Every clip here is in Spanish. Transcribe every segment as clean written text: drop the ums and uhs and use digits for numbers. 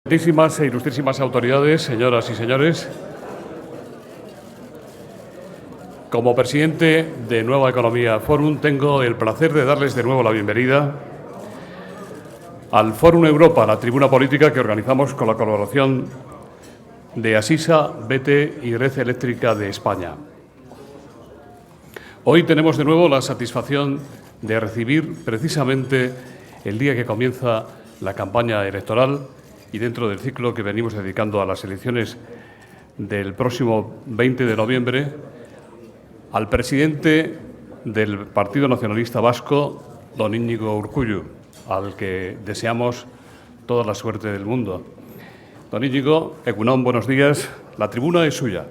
Excelentísimas e ilustrísimas autoridades, señoras y señores, como presidente de Nueva Economía Forum, tengo el placer de darles de nuevo la bienvenida al Fórum Europa, la tribuna política que organizamos con la colaboración de Asisa, BT y Red Eléctrica de España. Hoy tenemos de nuevo la satisfacción de recibir precisamente el día que comienza la campaña electoral y dentro del ciclo que venimos dedicando a las elecciones del próximo 20 de noviembre, al presidente del Partido Nacionalista Vasco, don Íñigo Urkullu, al que deseamos toda la suerte del mundo. Don Íñigo, egun on, buenos días. La tribuna es suya.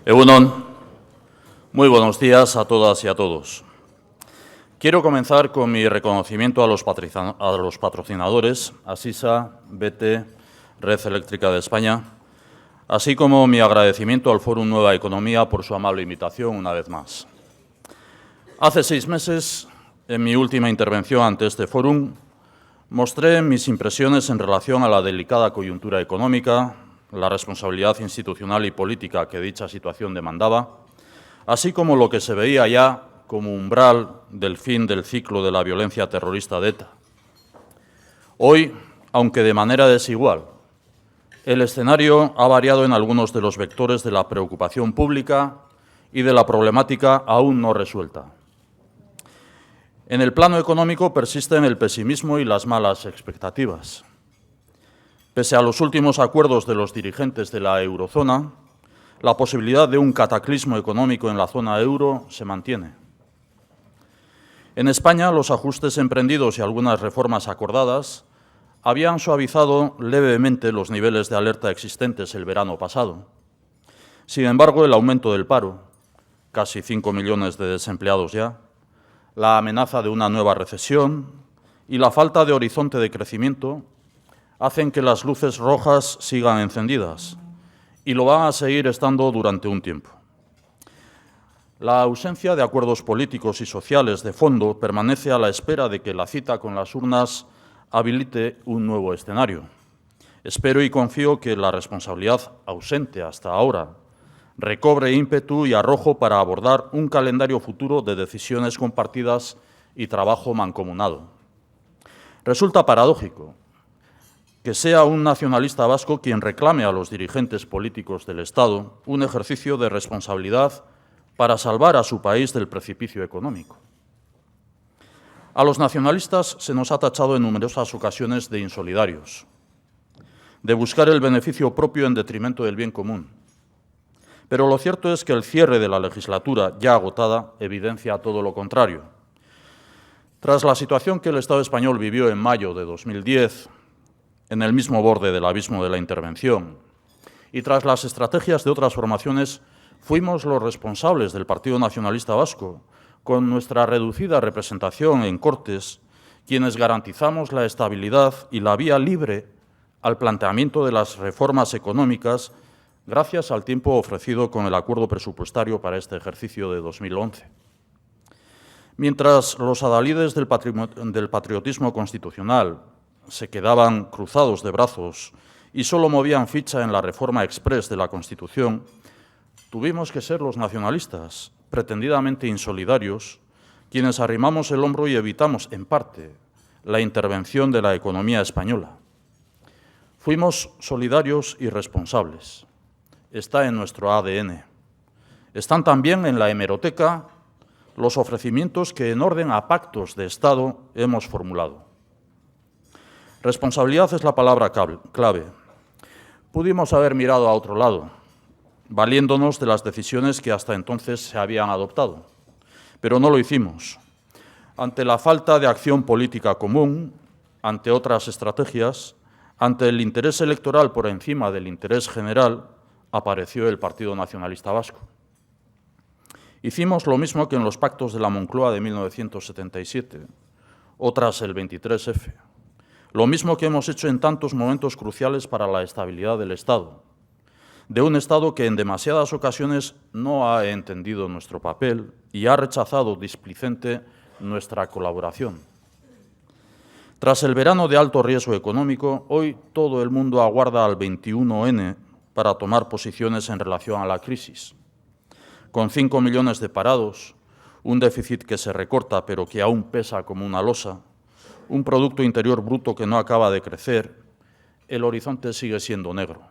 Egun on, muy buenos días a todas y a todos. Quiero comenzar con mi reconocimiento a los patrocinadores, Asisa, BT, Red Eléctrica de España, así como mi agradecimiento al Fórum Nueva Economía por su amable invitación una vez más. Hace 6 meses, en mi última intervención ante este fórum, mostré mis impresiones en relación a la delicada coyuntura económica, la responsabilidad institucional y política que dicha situación demandaba, así como lo que se veía ya como umbral del fin del ciclo de la violencia terrorista de ETA. Hoy, aunque de manera desigual, el escenario ha variado en algunos de los vectores de la preocupación pública y de la problemática aún no resuelta. En el plano económico persisten el pesimismo y las malas expectativas. Pese a los últimos acuerdos de los dirigentes de la eurozona, la posibilidad de un cataclismo económico en la zona euro se mantiene. En España, los ajustes emprendidos y algunas reformas acordadas habían suavizado levemente los niveles de alerta existentes el verano pasado. Sin embargo, el aumento del paro, casi 5 millones de desempleados ya, la amenaza de una nueva recesión y la falta de horizonte de crecimiento hacen que las luces rojas sigan encendidas y lo van a seguir estando durante un tiempo. La ausencia de acuerdos políticos y sociales de fondo permanece a la espera de que la cita con las urnas habilite un nuevo escenario. Espero y confío que la responsabilidad ausente hasta ahora recobre ímpetu y arrojo para abordar un calendario futuro de decisiones compartidas y trabajo mancomunado. Resulta paradójico que sea un nacionalista vasco quien reclame a los dirigentes políticos del Estado un ejercicio de responsabilidad para salvar a su país del precipicio económico. A los nacionalistas se nos ha tachado en numerosas ocasiones de insolidarios, de buscar el beneficio propio en detrimento del bien común. Pero lo cierto es que el cierre de la legislatura ya agotada evidencia todo lo contrario. Tras la situación que el Estado español vivió en mayo de 2010, en el mismo borde del abismo de la intervención, y tras las estrategias de otras formaciones, fuimos los responsables del Partido Nacionalista Vasco, con nuestra reducida representación en Cortes, quienes garantizamos la estabilidad y la vía libre al planteamiento de las reformas económicas gracias al tiempo ofrecido con el acuerdo presupuestario para este ejercicio de 2011. Mientras los adalides del patriotismo constitucional se quedaban cruzados de brazos y solo movían ficha en la reforma exprés de la Constitución, tuvimos que ser los nacionalistas, pretendidamente insolidarios, quienes arrimamos el hombro y evitamos, en parte, la intervención de la economía española. Fuimos solidarios y responsables. Está en nuestro ADN. Están también en la hemeroteca los ofrecimientos que en orden a pactos de Estado hemos formulado. Responsabilidad es la palabra clave. Pudimos haber mirado a otro lado, valiéndonos de las decisiones que hasta entonces se habían adoptado, pero no lo hicimos. Ante la falta de acción política común, ante otras estrategias, ante el interés electoral por encima del interés general, apareció el Partido Nacionalista Vasco. Hicimos lo mismo que en los pactos de la Moncloa de 1977, o tras el 23F. Lo mismo que hemos hecho en tantos momentos cruciales para la estabilidad del Estado, de un Estado que en demasiadas ocasiones no ha entendido nuestro papel y ha rechazado displicente nuestra colaboración. Tras el verano de alto riesgo económico, hoy todo el mundo aguarda al 21N para tomar posiciones en relación a la crisis. Con 5 millones de parados, un déficit que se recorta pero que aún pesa como una losa, un Producto Interior Bruto que no acaba de crecer, el horizonte sigue siendo negro.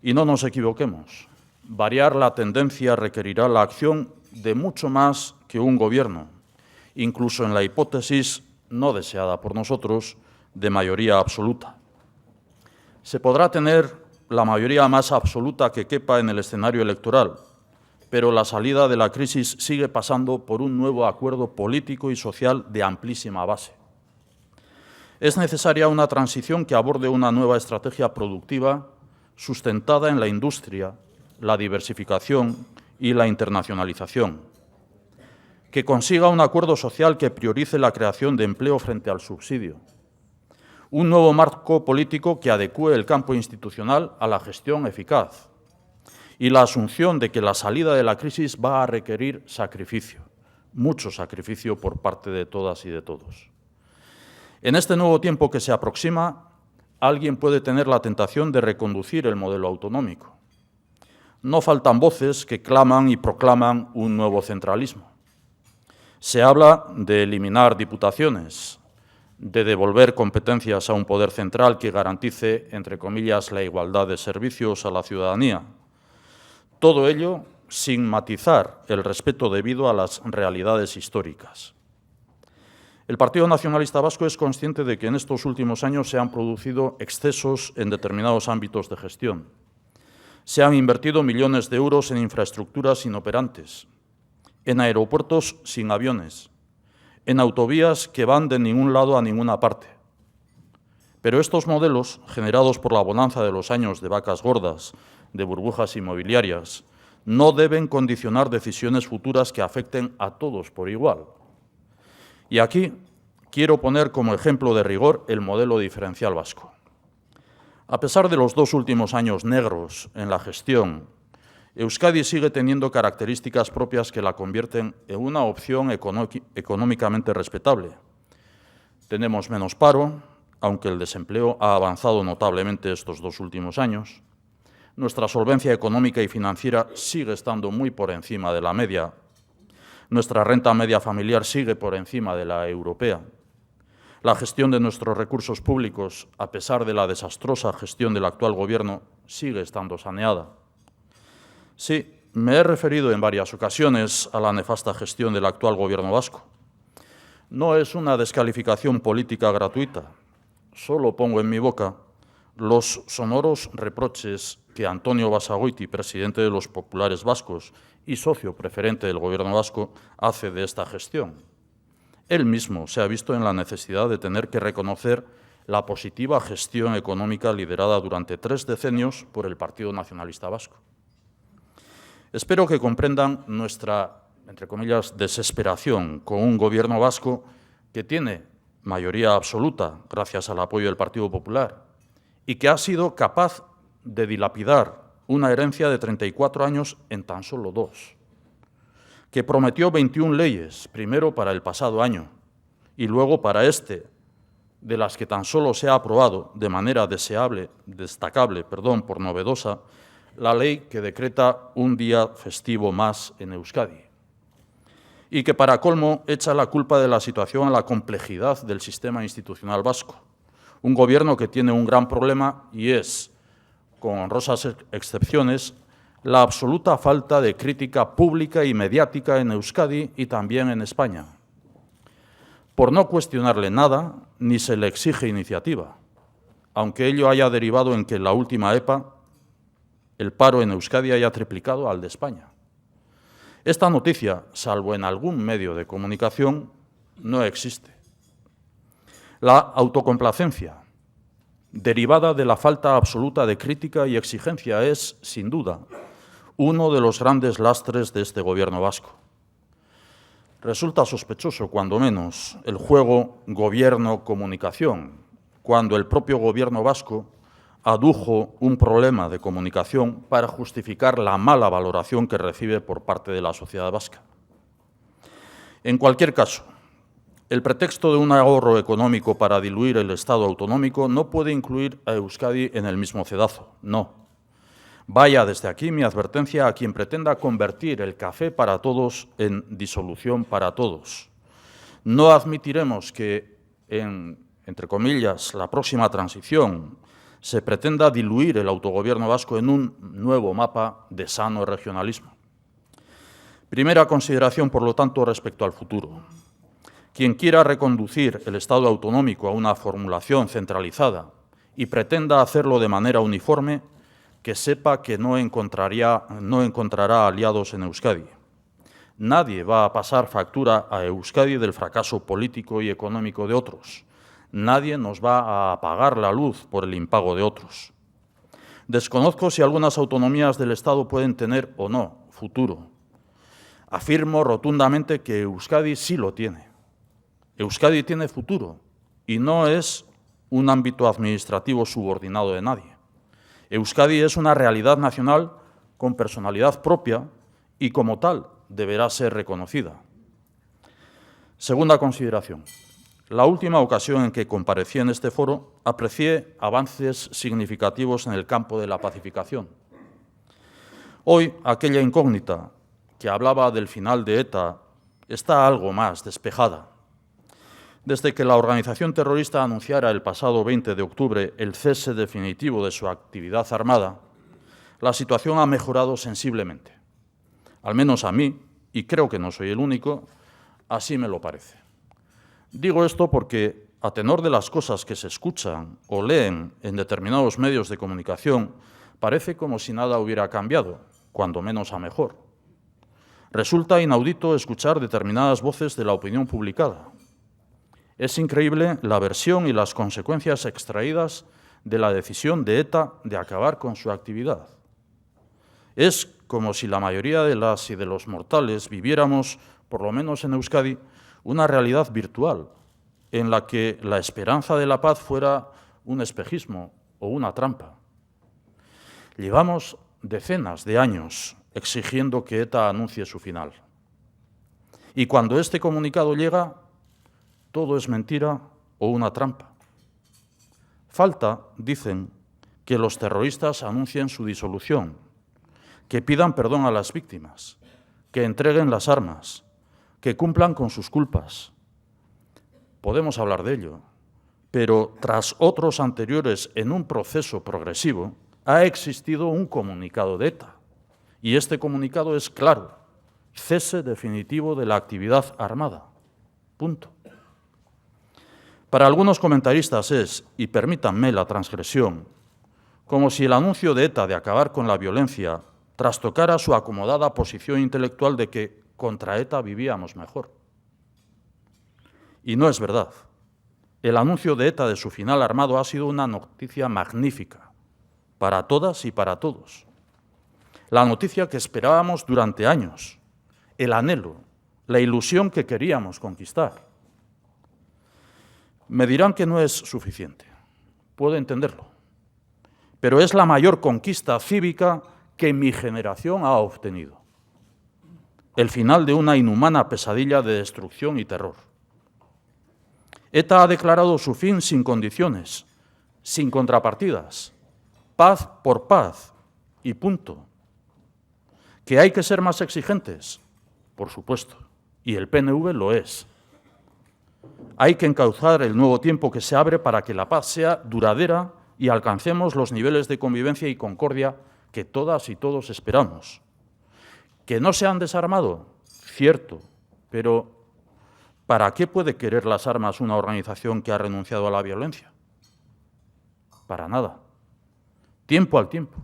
Y no nos equivoquemos, variar la tendencia requerirá la acción de mucho más que un gobierno, incluso en la hipótesis no deseada por nosotros de mayoría absoluta. Se podrá tener la mayoría más absoluta que quepa en el escenario electoral, pero la salida de la crisis sigue pasando por un nuevo acuerdo político y social de amplísima base. Es necesaria una transición que aborde una nueva estrategia productiva sustentada en la industria, la diversificación y la internacionalización, que consiga un acuerdo social que priorice la creación de empleo frente al subsidio, un nuevo marco político que adecúe el campo institucional a la gestión eficaz y la asunción de que la salida de la crisis va a requerir sacrificio, mucho sacrificio por parte de todas y de todos. En este nuevo tiempo que se aproxima, alguien puede tener la tentación de reconducir el modelo autonómico. No faltan voces que claman y proclaman un nuevo centralismo. Se habla de eliminar diputaciones, de devolver competencias a un poder central que garantice, entre comillas, la igualdad de servicios a la ciudadanía. Todo ello sin matizar el respeto debido a las realidades históricas. El Partido Nacionalista Vasco es consciente de que en estos últimos años se han producido excesos en determinados ámbitos de gestión. Se han invertido millones de euros en infraestructuras inoperantes, en aeropuertos sin aviones, en autovías que van de ningún lado a ninguna parte. Pero estos modelos, generados por la bonanza de los años de vacas gordas, de burbujas inmobiliarias, no deben condicionar decisiones futuras que afecten a todos por igual. Y aquí quiero poner como ejemplo de rigor el modelo diferencial vasco. A pesar de los 2 últimos años negros en la gestión, Euskadi sigue teniendo características propias que la convierten en una opción económicamente respetable. Tenemos menos paro, aunque el desempleo ha avanzado notablemente estos 2 últimos años. Nuestra solvencia económica y financiera sigue estando muy por encima de la media. Nuestra renta media familiar sigue por encima de la europea. La gestión de nuestros recursos públicos, a pesar de la desastrosa gestión del actual Gobierno, sigue estando saneada. Sí, me he referido en varias ocasiones a la nefasta gestión del actual Gobierno vasco. No es una descalificación política gratuita. Solo pongo en mi boca los sonoros reproches que Antonio Basagoiti, presidente de los populares vascos y socio preferente del Gobierno vasco, hace de esta gestión. Él mismo se ha visto en la necesidad de tener que reconocer la positiva gestión económica liderada durante 3 decenios por el Partido Nacionalista Vasco. Espero que comprendan nuestra, entre comillas, desesperación con un Gobierno vasco que tiene mayoría absoluta gracias al apoyo del Partido Popular y que ha sido capaz de dilapidar una herencia de 34 años en tan solo 2, que prometió 21 leyes, primero para el pasado año y luego para este, de las que tan solo se ha aprobado de manera destacable, por novedosa, la ley que decreta un día festivo más en Euskadi y que, para colmo, echa la culpa de la situación a la complejidad del sistema institucional vasco. Un Gobierno que tiene un gran problema y es, con honrosas excepciones, la absoluta falta de crítica pública y mediática en Euskadi y también en España. Por no cuestionarle nada, ni se le exige iniciativa, aunque ello haya derivado en que en la última EPA el paro en Euskadi haya triplicado al de España. Esta noticia, salvo en algún medio de comunicación, no existe. La autocomplacencia, derivada de la falta absoluta de crítica y exigencia, es, sin duda, uno de los grandes lastres de este Gobierno vasco. Resulta sospechoso, cuando menos, el juego gobierno-comunicación, cuando el propio gobierno vasco adujo un problema de comunicación para justificar la mala valoración que recibe por parte de la sociedad vasca. En cualquier caso, el pretexto de un ahorro económico para diluir el Estado autonómico no puede incluir a Euskadi en el mismo cedazo, no. Vaya desde aquí mi advertencia a quien pretenda convertir el café para todos en disolución para todos. No admitiremos que entre comillas, la próxima transición se pretenda diluir el autogobierno vasco en un nuevo mapa de sano regionalismo. Primera consideración, por lo tanto, respecto al futuro. Quien quiera reconducir el Estado autonómico a una formulación centralizada y pretenda hacerlo de manera uniforme, que sepa que no encontrará aliados en Euskadi. Nadie va a pasar factura a Euskadi del fracaso político y económico de otros. Nadie nos va a apagar la luz por el impago de otros. Desconozco si algunas autonomías del Estado pueden tener o no futuro. Afirmo rotundamente que Euskadi sí lo tiene. Euskadi tiene futuro y no es un ámbito administrativo subordinado de nadie. Euskadi es una realidad nacional con personalidad propia y como tal deberá ser reconocida. Segunda consideración. La última ocasión en que comparecí en este foro aprecié avances significativos en el campo de la pacificación. Hoy, aquella incógnita que hablaba del final de ETA está algo más despejada. Desde que la organización terrorista anunciara el pasado 20 de octubre el cese definitivo de su actividad armada, la situación ha mejorado sensiblemente. Al menos a mí, y creo que no soy el único, así me lo parece. Digo esto porque, a tenor de las cosas que se escuchan o leen en determinados medios de comunicación, parece como si nada hubiera cambiado, cuando menos a mejor. Resulta inaudito escuchar determinadas voces de la opinión publicada. Es increíble la versión y las consecuencias extraídas de la decisión de ETA de acabar con su actividad. Es como si la mayoría de las y de los mortales viviéramos, por lo menos en Euskadi, una realidad virtual en la que la esperanza de la paz fuera un espejismo o una trampa. Llevamos decenas de años exigiendo que ETA anuncie su final. Y cuando este comunicado llega, todo es mentira o una trampa. Falta, dicen, que los terroristas anuncien su disolución, que pidan perdón a las víctimas, que entreguen las armas, que cumplan con sus culpas. Podemos hablar de ello, pero tras otros anteriores en un proceso progresivo, ha existido un comunicado de ETA. Y este comunicado es claro: cese definitivo de la actividad armada. Punto. Para algunos comentaristas es, y permítanme la transgresión, como si el anuncio de ETA de acabar con la violencia trastocara su acomodada posición intelectual de que contra ETA vivíamos mejor. Y no es verdad. El anuncio de ETA de su final armado ha sido una noticia magnífica para todas y para todos. La noticia que esperábamos durante años, el anhelo, la ilusión que queríamos conquistar. Me dirán que no es suficiente. Puedo entenderlo. Pero es la mayor conquista cívica que mi generación ha obtenido. El final de una inhumana pesadilla de destrucción y terror. ETA ha declarado su fin sin condiciones, sin contrapartidas, paz por paz y punto. ¿Que hay que ser más exigentes? Por supuesto, y el PNV lo es. Hay que encauzar el nuevo tiempo que se abre para que la paz sea duradera y alcancemos los niveles de convivencia y concordia que todas y todos esperamos. ¿Que no se han desarmado? Cierto, pero ¿para qué puede querer las armas una organización que ha renunciado a la violencia? Para nada. Tiempo al tiempo.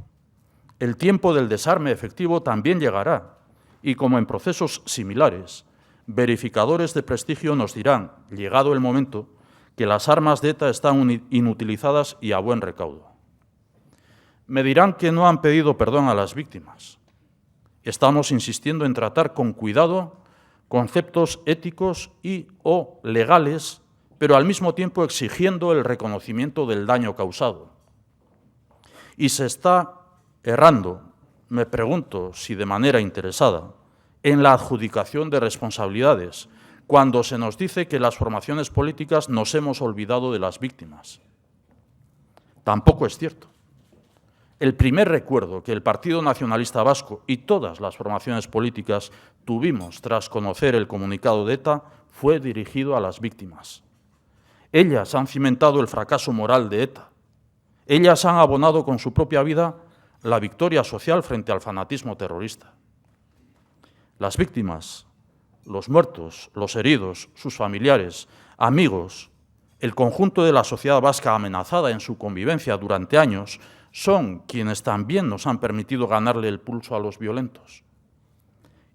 El tiempo del desarme efectivo también llegará, y como en procesos similares, verificadores de prestigio nos dirán, llegado el momento, que las armas de ETA están inutilizadas y a buen recaudo. Me dirán que no han pedido perdón a las víctimas. Estamos insistiendo en tratar con cuidado conceptos éticos y o legales, pero al mismo tiempo exigiendo el reconocimiento del daño causado. Y se está errando, me pregunto si de manera interesada, en la adjudicación de responsabilidades, cuando se nos dice que las formaciones políticas nos hemos olvidado de las víctimas. Tampoco es cierto. El primer recuerdo que el Partido Nacionalista Vasco y todas las formaciones políticas tuvimos tras conocer el comunicado de ETA fue dirigido a las víctimas. Ellas han cimentado el fracaso moral de ETA. Ellas han abonado con su propia vida la victoria social frente al fanatismo terrorista. Las víctimas, los muertos, los heridos, sus familiares, amigos, el conjunto de la sociedad vasca amenazada en su convivencia durante años, son quienes también nos han permitido ganarle el pulso a los violentos.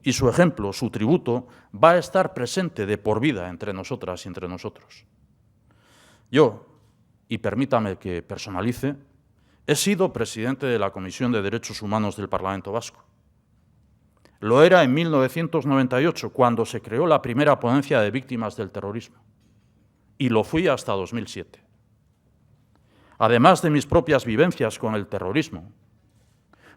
Y su ejemplo, su tributo, va a estar presente de por vida entre nosotras y entre nosotros. Yo, y permítame que personalice, he sido presidente de la Comisión de Derechos Humanos del Parlamento Vasco. Lo era en 1998, cuando se creó la primera ponencia de víctimas del terrorismo, y lo fui hasta 2007. Además de mis propias vivencias con el terrorismo,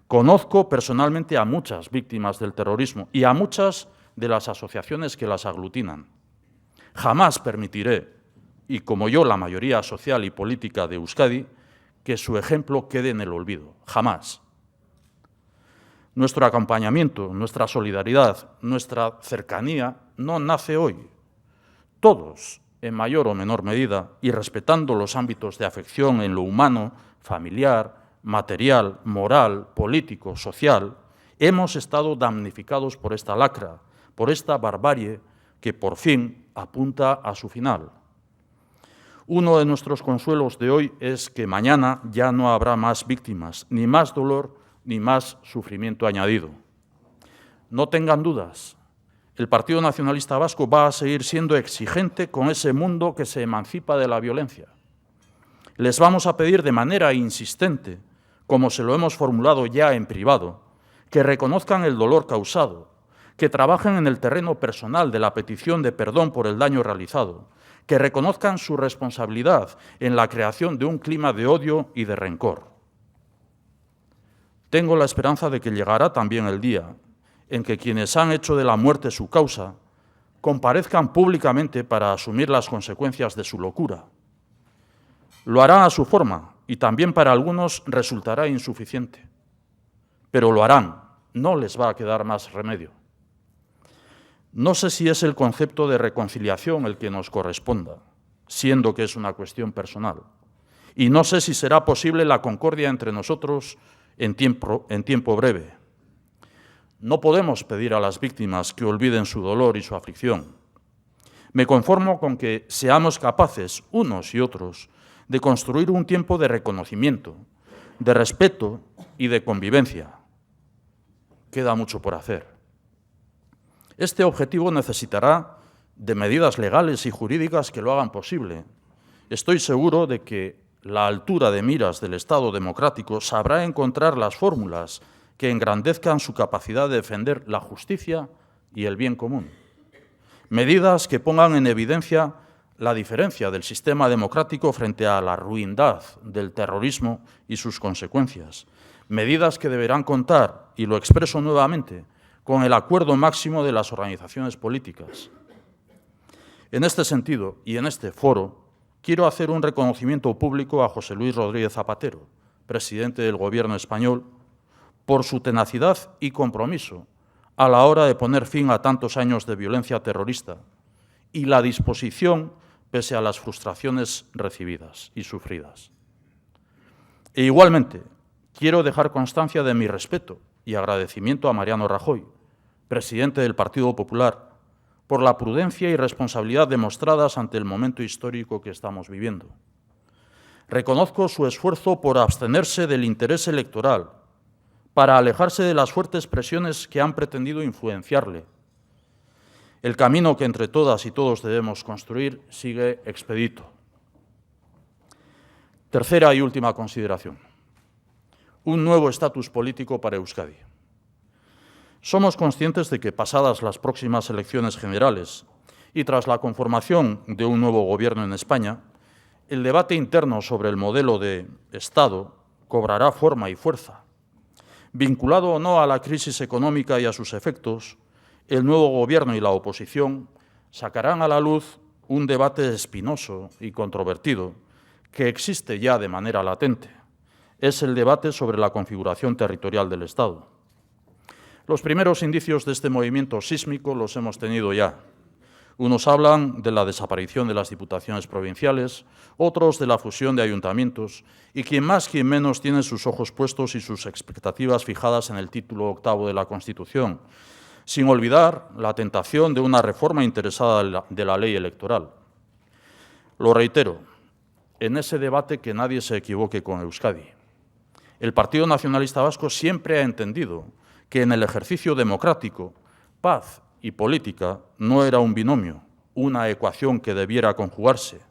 conozco personalmente a muchas víctimas del terrorismo y a muchas de las asociaciones que las aglutinan. Jamás permitiré, y como yo la mayoría social y política de Euskadi, que su ejemplo quede en el olvido. Jamás. Nuestro acompañamiento, nuestra solidaridad, nuestra cercanía no nace hoy. Todos, en mayor o menor medida, y respetando los ámbitos de afección en lo humano, familiar, material, moral, político, social, hemos estado damnificados por esta lacra, por esta barbarie que por fin apunta a su final. Uno de nuestros consuelos de hoy es que mañana ya no habrá más víctimas, ni más dolor, ni más sufrimiento añadido. No tengan dudas, el Partido Nacionalista Vasco va a seguir siendo exigente con ese mundo que se emancipa de la violencia. Les vamos a pedir de manera insistente, como se lo hemos formulado ya en privado, que reconozcan el dolor causado, que trabajen en el terreno personal de la petición de perdón por el daño realizado, que reconozcan su responsabilidad en la creación de un clima de odio y de rencor. Tengo la esperanza de que llegará también el día en que quienes han hecho de la muerte su causa comparezcan públicamente para asumir las consecuencias de su locura. Lo harán a su forma y también para algunos resultará insuficiente. Pero lo harán, no les va a quedar más remedio. No sé si es el concepto de reconciliación el que nos corresponda, siendo que es una cuestión personal. Y no sé si será posible la concordia entre nosotros en tiempo breve. No podemos pedir a las víctimas que olviden su dolor y su aflicción. Me conformo con que seamos capaces, unos y otros, de construir un tiempo de reconocimiento, de respeto y de convivencia. Queda mucho por hacer. Este objetivo necesitará de medidas legales y jurídicas que lo hagan posible. Estoy seguro de que la altura de miras del Estado democrático sabrá encontrar las fórmulas que engrandezcan su capacidad de defender la justicia y el bien común. Medidas que pongan en evidencia la diferencia del sistema democrático frente a la ruindad del terrorismo y sus consecuencias. Medidas que deberán contar, y lo expreso nuevamente, con el acuerdo máximo de las organizaciones políticas. En este sentido, y en este foro, quiero hacer un reconocimiento público a José Luis Rodríguez Zapatero, presidente del Gobierno español, por su tenacidad y compromiso a la hora de poner fin a tantos años de violencia terrorista y la disposición pese a las frustraciones recibidas y sufridas. E igualmente, quiero dejar constancia de mi respeto y agradecimiento a Mariano Rajoy, presidente del Partido Popular, por la prudencia y responsabilidad demostradas ante el momento histórico que estamos viviendo. Reconozco su esfuerzo por abstenerse del interés electoral, para alejarse de las fuertes presiones que han pretendido influenciarle. El camino que entre todas y todos debemos construir sigue expedito. Tercera y última consideración. Un nuevo estatus político para Euskadi. Somos conscientes de que pasadas las próximas elecciones generales y tras la conformación de un nuevo gobierno en España, el debate interno sobre el modelo de Estado cobrará forma y fuerza. Vinculado o no a la crisis económica y a sus efectos, el nuevo gobierno y la oposición sacarán a la luz un debate espinoso y controvertido que existe ya de manera latente. Es el debate sobre la configuración territorial del Estado. Los primeros indicios de este movimiento sísmico los hemos tenido ya. Unos hablan de la desaparición de las diputaciones provinciales, otros de la fusión de ayuntamientos, y quien más, quien menos tiene sus ojos puestos y sus expectativas fijadas en el título 8º de la Constitución, sin olvidar la tentación de una reforma interesada de la ley electoral. Lo reitero, en ese debate que nadie se equivoque con Euskadi. El Partido Nacionalista Vasco siempre ha entendido que en el ejercicio democrático, paz y política no era un binomio, una ecuación que debiera conjugarse.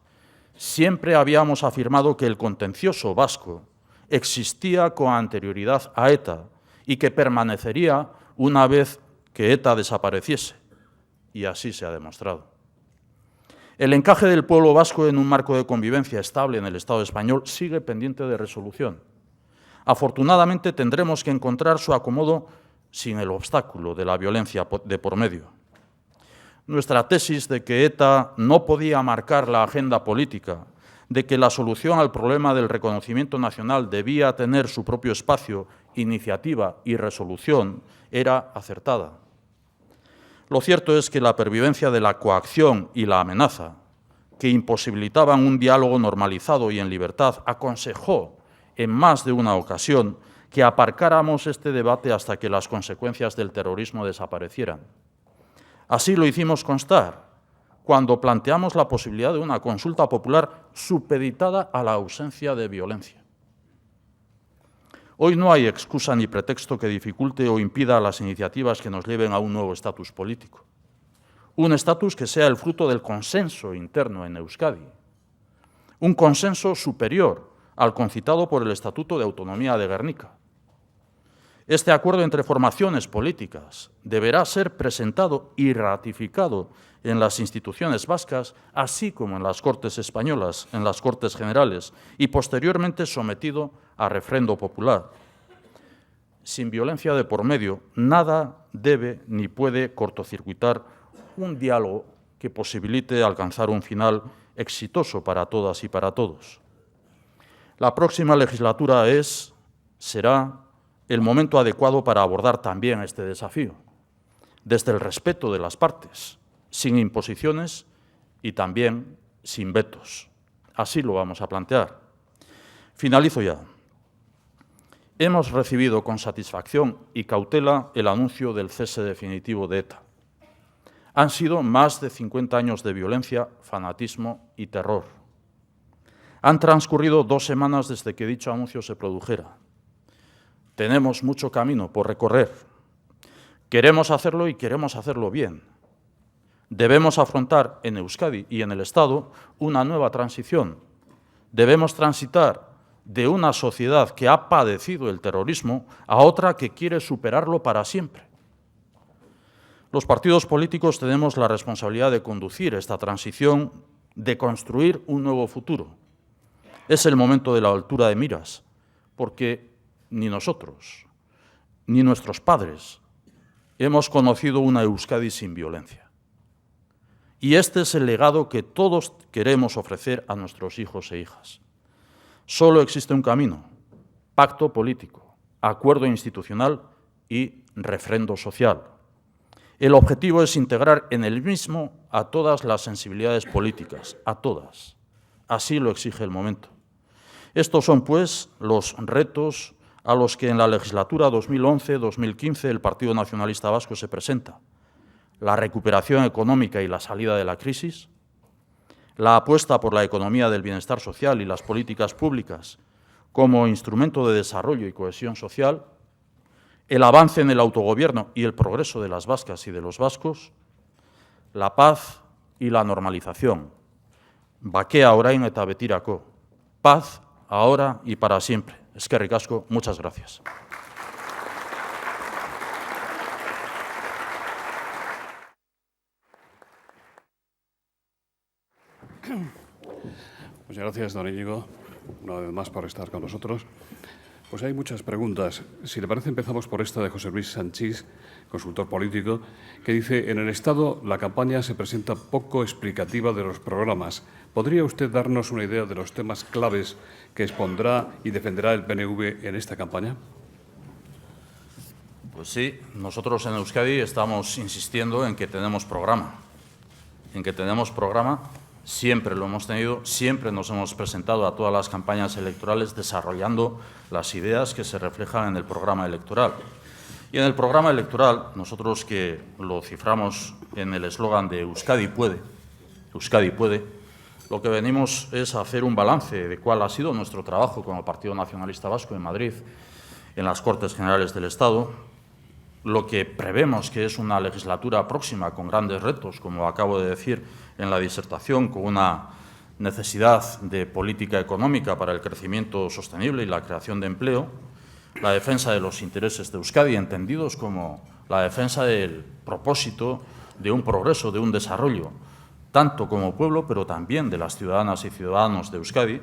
Siempre habíamos afirmado que el contencioso vasco existía con anterioridad a ETA y que permanecería una vez que ETA desapareciese. Y así se ha demostrado. El encaje del pueblo vasco en un marco de convivencia estable en el Estado español sigue pendiente de resolución. Afortunadamente tendremos que encontrar su acomodo sin el obstáculo de la violencia de por medio. Nuestra tesis de que ETA no podía marcar la agenda política, de que la solución al problema del reconocimiento nacional debía tener su propio espacio, iniciativa y resolución, era acertada. Lo cierto es que la pervivencia de la coacción y la amenaza, que imposibilitaban un diálogo normalizado y en libertad, aconsejó en más de una ocasión que aparcáramos este debate hasta que las consecuencias del terrorismo desaparecieran. Así lo hicimos constar cuando planteamos la posibilidad de una consulta popular supeditada a la ausencia de violencia. Hoy no hay excusa ni pretexto que dificulte o impida las iniciativas que nos lleven a un nuevo estatus político. Un estatus que sea el fruto del consenso interno en Euskadi. Un consenso superior al concitado por el Estatuto de Autonomía de Gernika. Este acuerdo entre formaciones políticas deberá ser presentado y ratificado en las instituciones vascas, así como en las Cortes españolas, en las Cortes Generales, y posteriormente sometido a refrendo popular. Sin violencia de por medio, nada debe ni puede cortocircuitar un diálogo que posibilite alcanzar un final exitoso para todas y para todos. La próxima legislatura será el momento adecuado para abordar también este desafío, desde el respeto de las partes, sin imposiciones y también sin vetos. Así lo vamos a plantear. Finalizo ya. Hemos recibido con satisfacción y cautela el anuncio del cese definitivo de ETA. Han sido más de 50 años de violencia, fanatismo y terror. Han transcurrido 2 semanas desde que dicho anuncio se produjera. Tenemos mucho camino por recorrer. Queremos hacerlo y queremos hacerlo bien. Debemos afrontar en Euskadi y en el Estado una nueva transición. Debemos transitar de una sociedad que ha padecido el terrorismo a otra que quiere superarlo para siempre. Los partidos políticos tenemos la responsabilidad de conducir esta transición, de construir un nuevo futuro. Es el momento de la altura de miras, porque ni nosotros, ni nuestros padres hemos conocido una Euskadi sin violencia. Y este es el legado que todos queremos ofrecer a nuestros hijos e hijas. Solo existe un camino: pacto político, acuerdo institucional y refrendo social. El objetivo es integrar en el mismo a todas las sensibilidades políticas, a todas. Así lo exige el momento. Estos son, pues, los retos a los que en la legislatura 2011-2015 el Partido Nacionalista Vasco se presenta: la recuperación económica y la salida de la crisis, la apuesta por la economía del bienestar social y las políticas públicas como instrumento de desarrollo y cohesión social, el avance en el autogobierno y el progreso de las vascas y de los vascos, la paz y la normalización. Bakea orain eta betirako. Paz ahora y para siempre. Eskerrik asko, muchas gracias. Muchas gracias, don Íñigo, una vez más por estar con nosotros. Pues hay muchas preguntas. Si le parece, empezamos por esta de José Luis Sanchís, consultor político, que dice: en el Estado la campaña se presenta poco explicativa de los programas. ¿Podría usted darnos una idea de los temas claves que expondrá y defenderá el PNV en esta campaña? Pues sí, nosotros en Euskadi estamos insistiendo en que tenemos programa. Siempre lo hemos tenido, siempre nos hemos presentado a todas las campañas electorales desarrollando las ideas que se reflejan en el programa electoral. Y en el programa electoral, nosotros que lo ciframos en el eslogan de Euskadi puede, lo que venimos es a hacer un balance de cuál ha sido nuestro trabajo con el Partido Nacionalista Vasco en Madrid, en las Cortes Generales del Estado, lo que prevemos que es una legislatura próxima con grandes retos, como acabo de decir en la disertación, con una necesidad de política económica para el crecimiento sostenible y la creación de empleo, la defensa de los intereses de Euskadi, entendidos como la defensa del propósito de un progreso, de un desarrollo, tanto como pueblo, pero también de las ciudadanas y ciudadanos de Euskadi,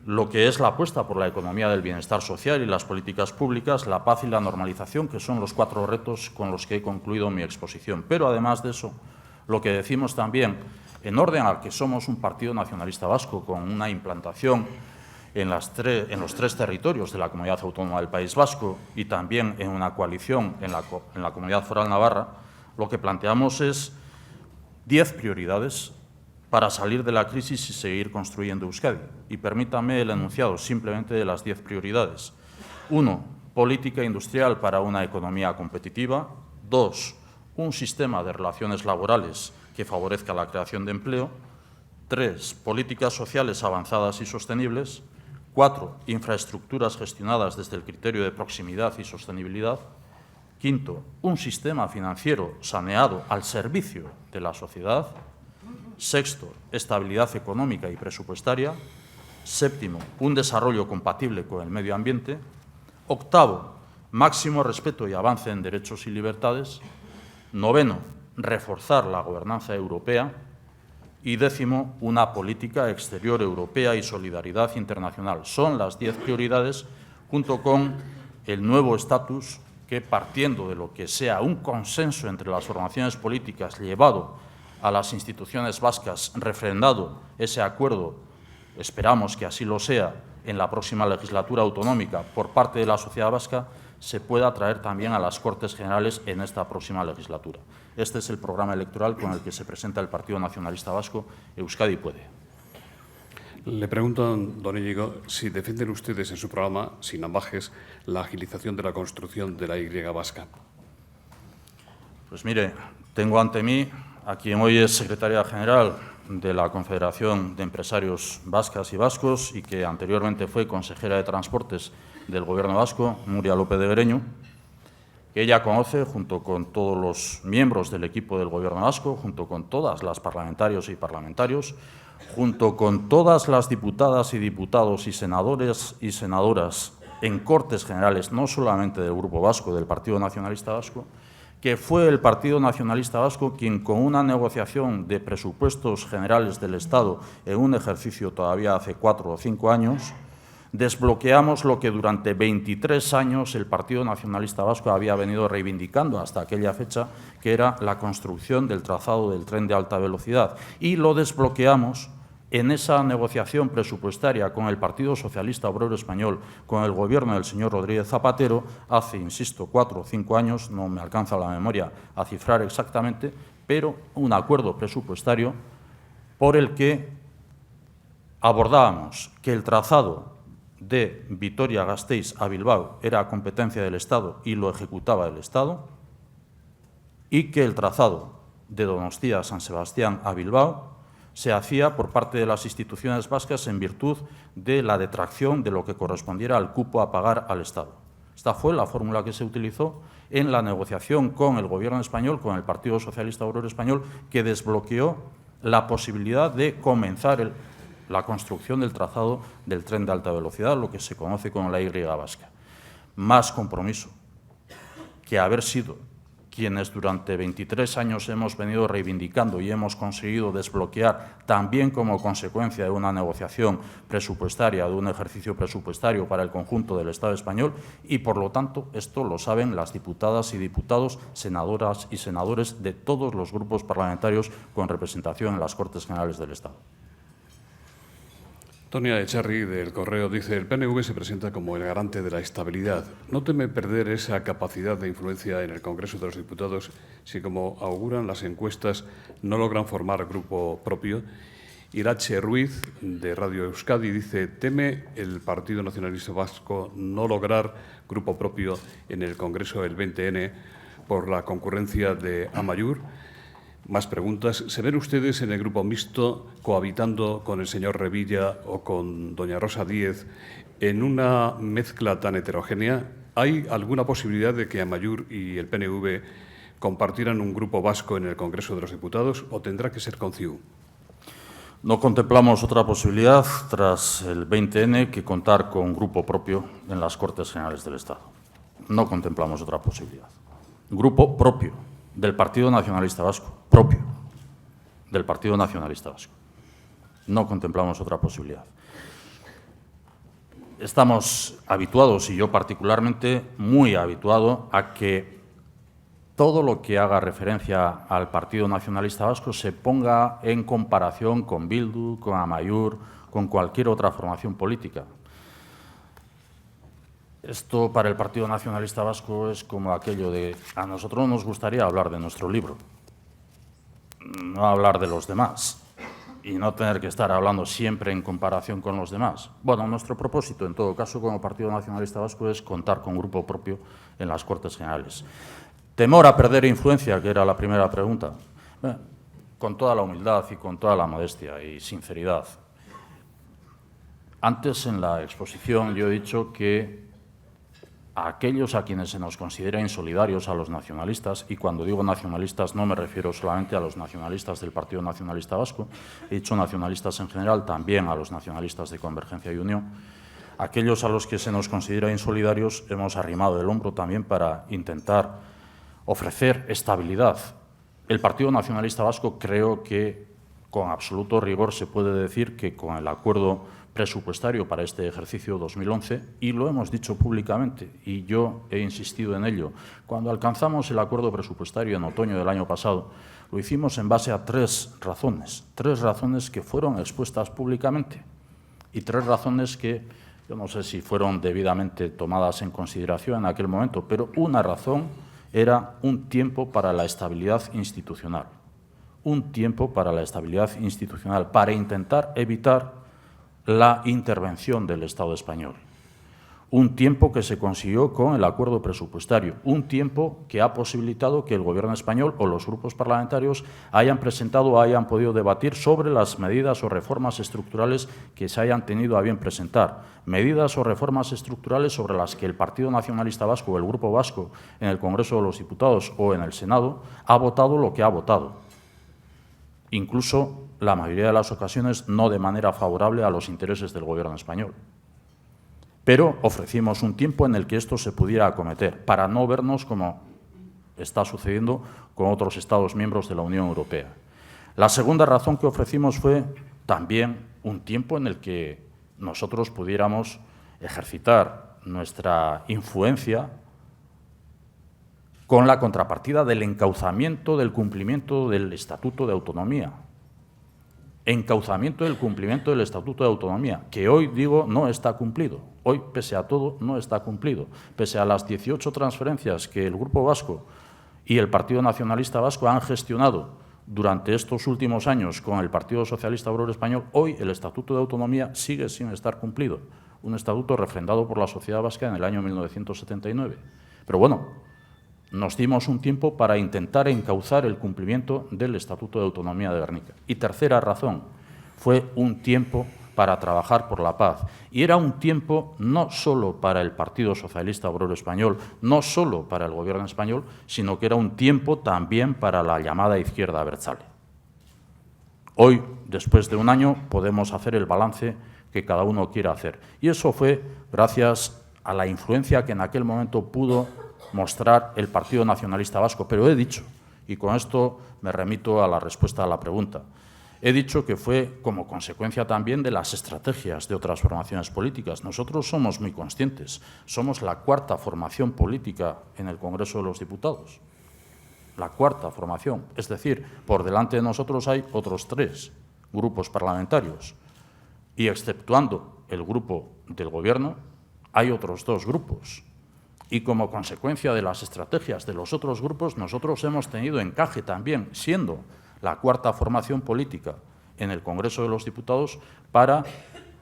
lo que es la apuesta por la economía del bienestar social y las políticas públicas, la paz y la normalización, que son los 4 retos con los que he concluido mi exposición. Pero, además de eso, lo que decimos también, en orden al que somos un partido nacionalista vasco con una implantación en los 3 territorios de la Comunidad Autónoma del País Vasco y también en una coalición en la Comunidad Foral Navarra, lo que planteamos es 10 prioridades para salir de la crisis y seguir construyendo Euskadi. Y permítame el enunciado simplemente de las 10 prioridades. 1. Política industrial para una economía competitiva. 2. Un sistema de relaciones laborales que favorezca la creación de empleo. 3. Políticas sociales avanzadas y sostenibles. 4. Infraestructuras gestionadas desde el criterio de proximidad y sostenibilidad. 5. Un sistema financiero saneado al servicio de la sociedad. 6. Estabilidad económica y presupuestaria. 7. Un desarrollo compatible con el medio ambiente. 8. Máximo respeto y avance en derechos y libertades. 9. Reforzar la gobernanza europea. Y 10. Una política exterior europea y solidaridad internacional. Son las 10 prioridades, junto con el nuevo estatus que, partiendo de lo que sea un consenso entre las formaciones políticas llevado a las instituciones vascas, refrendado ese acuerdo, esperamos que así lo sea, en la próxima legislatura autonómica por parte de la sociedad vasca, se pueda traer también a las Cortes Generales en esta próxima legislatura. Este es el programa electoral con el que se presenta el Partido Nacionalista Vasco. Euskadi puede. Le preguntan, don Íñigo, si defienden ustedes en su programa, sin ambajes, la agilización de la construcción de la Y vasca. Pues mire, tengo ante mí a quien hoy es secretaria general de la Confederación de Empresarios Vascas y Vascos y que anteriormente fue consejera de Transportes del Gobierno vasco, Nuria López de Guereño, que ella conoce junto con todos los miembros del equipo del Gobierno vasco, junto con todas las parlamentarios y parlamentarios, junto con todas las diputadas y diputados y senadores y senadoras en Cortes Generales, no solamente del Grupo Vasco, del Partido Nacionalista Vasco, que fue el Partido Nacionalista Vasco quien, con una negociación de presupuestos generales del Estado en un ejercicio todavía hace 4 o 5 años, desbloqueamos lo que durante 23 años el Partido Nacionalista Vasco había venido reivindicando hasta aquella fecha, que era la construcción del trazado del tren de alta velocidad. Y lo desbloqueamos en esa negociación presupuestaria con el Partido Socialista Obrero Español, con el Gobierno del señor Rodríguez Zapatero, hace, insisto, 4 o 5 años, no me alcanza la memoria a cifrar exactamente, pero un acuerdo presupuestario por el que abordábamos que el trazado de Vitoria-Gasteiz a Bilbao era competencia del Estado y lo ejecutaba el Estado, y que el trazado de Donostia-San Sebastián a Bilbao se hacía por parte de las instituciones vascas en virtud de la detracción de lo que correspondiera al cupo a pagar al Estado. Esta fue la fórmula que se utilizó en la negociación con el Gobierno español, con el Partido Socialista Obrero Español, que desbloqueó la posibilidad de comenzar la construcción del trazado del tren de alta velocidad, lo que se conoce como la Y vasca. Más compromiso que haber sido quienes durante 23 años hemos venido reivindicando y hemos conseguido desbloquear, también como consecuencia de una negociación presupuestaria, de un ejercicio presupuestario para el conjunto del Estado español, y por lo tanto esto lo saben las diputadas y diputados, senadoras y senadores de todos los grupos parlamentarios con representación en las Cortes Generales del Estado. Tonia Echarri, del Correo, dice: el PNV se presenta como el garante de la estabilidad. ¿No teme perder esa capacidad de influencia en el Congreso de los Diputados si, como auguran las encuestas, no logran formar grupo propio? Irache Ruiz, de Radio Euskadi, dice: ¿teme el Partido Nacionalista Vasco no lograr grupo propio en el Congreso del 20N por la concurrencia de Amaiur? Más preguntas. ¿Se ven ustedes en el grupo mixto cohabitando con el señor Revilla o con doña Rosa Díez en una mezcla tan heterogénea? ¿Hay alguna posibilidad de que Amaiur y el PNV compartieran un grupo vasco en el Congreso de los Diputados o tendrá que ser con CIU? No contemplamos otra posibilidad tras el 20N que contar con grupo propio en las Cortes Generales del Estado. No contemplamos otra posibilidad. Grupo propio del Partido Nacionalista Vasco, propio del Partido Nacionalista Vasco. No contemplamos otra posibilidad. Estamos habituados, y yo particularmente muy habituado, a que todo lo que haga referencia al Partido Nacionalista Vasco se ponga en comparación con Bildu, con Amaiur, con cualquier otra formación política. Esto para el Partido Nacionalista Vasco es como aquello de: a nosotros nos gustaría hablar de nuestro libro, no hablar de los demás y no tener que estar hablando siempre en comparación con los demás. Bueno, nuestro propósito, en todo caso, como Partido Nacionalista Vasco, es contar con grupo propio en las Cortes Generales. Temor a perder influencia, que era la primera pregunta. Con toda la humildad y con toda la modestia y sinceridad. Antes, en la exposición, yo he dicho que a aquellos a quienes se nos considera insolidarios, a los nacionalistas, y cuando digo nacionalistas no me refiero solamente a los nacionalistas del Partido Nacionalista Vasco, he dicho nacionalistas en general, también a los nacionalistas de Convergencia y Unión, aquellos a los que se nos considera insolidarios hemos arrimado el hombro también para intentar ofrecer estabilidad. El Partido Nacionalista Vasco, creo que con absoluto rigor se puede decir que con el acuerdo presupuestario para este ejercicio 2011, y lo hemos dicho públicamente, y yo he insistido en ello, cuando alcanzamos el acuerdo presupuestario en otoño del año pasado, lo hicimos en base a tres razones que fueron expuestas públicamente, y tres razones que yo no sé si fueron debidamente tomadas en consideración en aquel momento, pero una razón era un tiempo para la estabilidad institucional, para intentar evitar la intervención del Estado español. Un tiempo que se consiguió con el acuerdo presupuestario, un tiempo que ha posibilitado que el Gobierno español o los grupos parlamentarios hayan presentado o hayan podido debatir sobre las medidas o reformas estructurales que se hayan tenido a bien presentar. Medidas o reformas estructurales sobre las que el Partido Nacionalista Vasco o el Grupo Vasco en el Congreso de los Diputados o en el Senado ha votado lo que ha votado. Incluso, la mayoría de las ocasiones, no de manera favorable a los intereses del Gobierno español. Pero ofrecimos un tiempo en el que esto se pudiera acometer, para no vernos como está sucediendo con otros Estados miembros de la Unión Europea. La segunda razón que ofrecimos fue también un tiempo en el que nosotros pudiéramos ejercitar nuestra influencia con la contrapartida del encauzamiento del cumplimiento del Estatuto de Autonomía. Encauzamiento del cumplimiento del Estatuto de Autonomía, que hoy, digo, no está cumplido. Hoy, pese a todo, no está cumplido. Pese a las 18 transferencias que el Grupo Vasco y el Partido Nacionalista Vasco han gestionado durante estos últimos años con el Partido Socialista Obrero Español, hoy el Estatuto de Autonomía sigue sin estar cumplido. Un estatuto refrendado por la sociedad vasca en el año 1979. Pero bueno, nos dimos un tiempo para intentar encauzar el cumplimiento del Estatuto de Autonomía de Gernika. Y tercera razón, fue un tiempo para trabajar por la paz. Y era un tiempo no solo para el Partido Socialista Obrero Español, no solo para el Gobierno español, sino que era un tiempo también para la llamada izquierda abertzale. Hoy, después de un año, podemos hacer el balance que cada uno quiera hacer. Y eso fue gracias a la influencia que en aquel momento pudo mostrar el Partido Nacionalista Vasco. Pero he dicho, y con esto me remito a la respuesta a la pregunta, he dicho que fue como consecuencia también de las estrategias de otras formaciones políticas. Nosotros somos muy conscientes, somos la cuarta formación política en el Congreso de los Diputados. La cuarta formación, es decir, por delante de nosotros hay otros 3 grupos parlamentarios y exceptuando el grupo del Gobierno hay otros 2 grupos. Y como consecuencia de las estrategias de los otros grupos, nosotros hemos tenido encaje también, siendo la cuarta formación política en el Congreso de los Diputados, para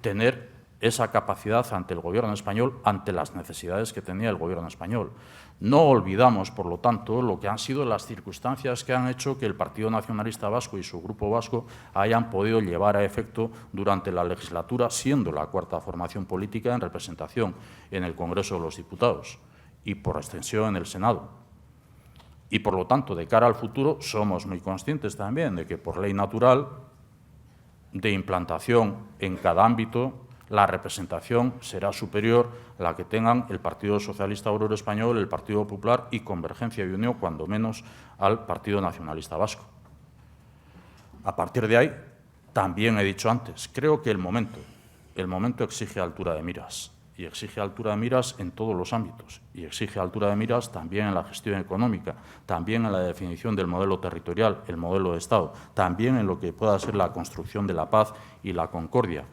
tener esa capacidad ante el Gobierno español, ante las necesidades que tenía el Gobierno español. No olvidamos, por lo tanto, lo que han sido las circunstancias que han hecho que el Partido Nacionalista Vasco y su Grupo Vasco hayan podido llevar a efecto durante la legislatura, siendo la cuarta formación política en representación en el Congreso de los Diputados y, por extensión, en el Senado. Y, por lo tanto, de cara al futuro, somos muy conscientes también de que, por ley natural, de implantación en cada ámbito, la representación será superior a la que tengan el Partido Socialista Obrero Español, el Partido Popular y Convergencia y Unió, cuando menos al Partido Nacionalista Vasco. A partir de ahí, también he dicho antes, creo que el momento exige altura de miras. Y exige altura de miras en todos los ámbitos, y exige altura de miras también en la gestión económica, también en la definición del modelo territorial, el modelo de Estado, también en lo que pueda ser la construcción de la paz y la concordia.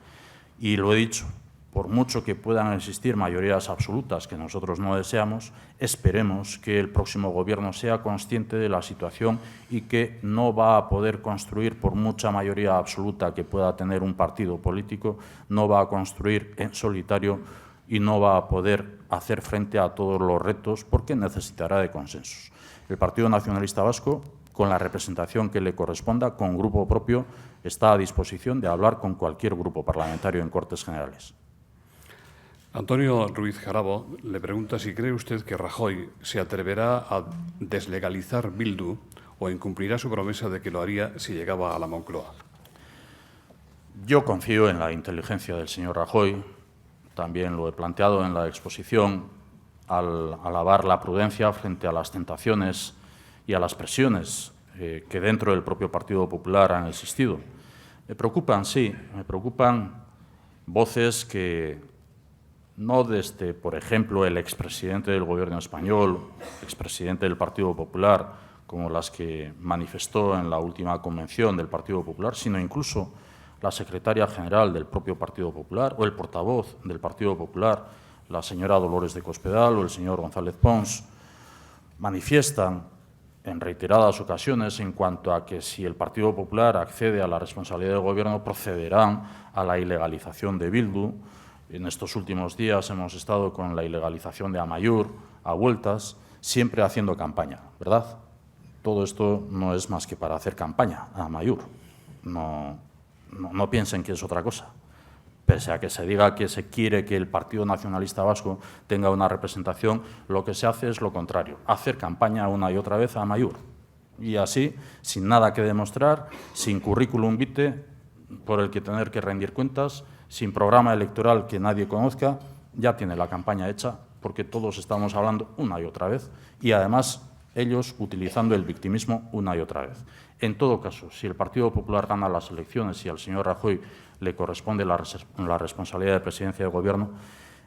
Y lo he dicho, por mucho que puedan existir mayorías absolutas que nosotros no deseamos, esperemos que el próximo Gobierno sea consciente de la situación y que no va a poder construir, por mucha mayoría absoluta que pueda tener un partido político, no va a construir en solitario y no va a poder hacer frente a todos los retos porque necesitará de consensos. El Partido Nacionalista Vasco, con la representación que le corresponda, con grupo propio, está a disposición de hablar con cualquier grupo parlamentario en Cortes Generales. Antonio Ruiz Jarabo le pregunta si cree usted que Rajoy se atreverá a deslegalizar Bildu o incumplirá su promesa de que lo haría si llegaba a la Moncloa. Yo confío en la inteligencia del señor Rajoy. También lo he planteado en la exposición al alabar la prudencia frente a las tentaciones y a las presiones que dentro del propio Partido Popular han existido. Me preocupan, sí, me preocupan voces que no desde, por ejemplo, el expresidente del Gobierno español, expresidente del Partido Popular, como las que manifestó en la última convención del Partido Popular, sino incluso la secretaria general del propio Partido Popular o el portavoz del Partido Popular, la señora Dolores de Cospedal o el señor González Pons, manifiestan en reiteradas ocasiones en cuanto a que si el Partido Popular accede a la responsabilidad del Gobierno procederán a la ilegalización de Bildu. En estos últimos días hemos estado con la ilegalización de Amaiur a vueltas, siempre haciendo campaña, ¿verdad? Todo esto no es más que para hacer campaña a Amaiur. No piensen que es otra cosa. Pese a que se diga que se quiere que el Partido Nacionalista Vasco tenga una representación, lo que se hace es lo contrario, hacer campaña una y otra vez a Amaiur. Y así, sin nada que demostrar, sin currículum vitae por el que tener que rendir cuentas, sin programa electoral que nadie conozca, ya tiene la campaña hecha, porque todos estamos hablando una y otra vez, y además ellos utilizando el victimismo una y otra vez. En todo caso, si el Partido Popular gana las elecciones y al señor Rajoy le corresponde la responsabilidad de presidencia del Gobierno,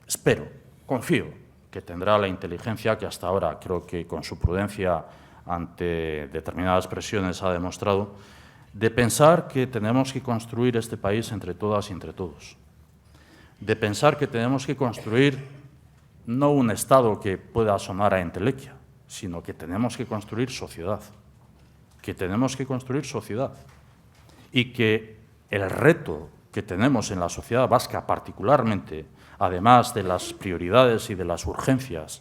espero, confío, que tendrá la inteligencia que hasta ahora creo que con su prudencia ante determinadas presiones ha demostrado, de pensar que tenemos que construir este país entre todas y entre todos, de pensar que tenemos que construir no un Estado que pueda sonar a entelequia, sino que tenemos que construir sociedad, y que el reto que tenemos en la sociedad vasca particularmente, además de las prioridades y de las urgencias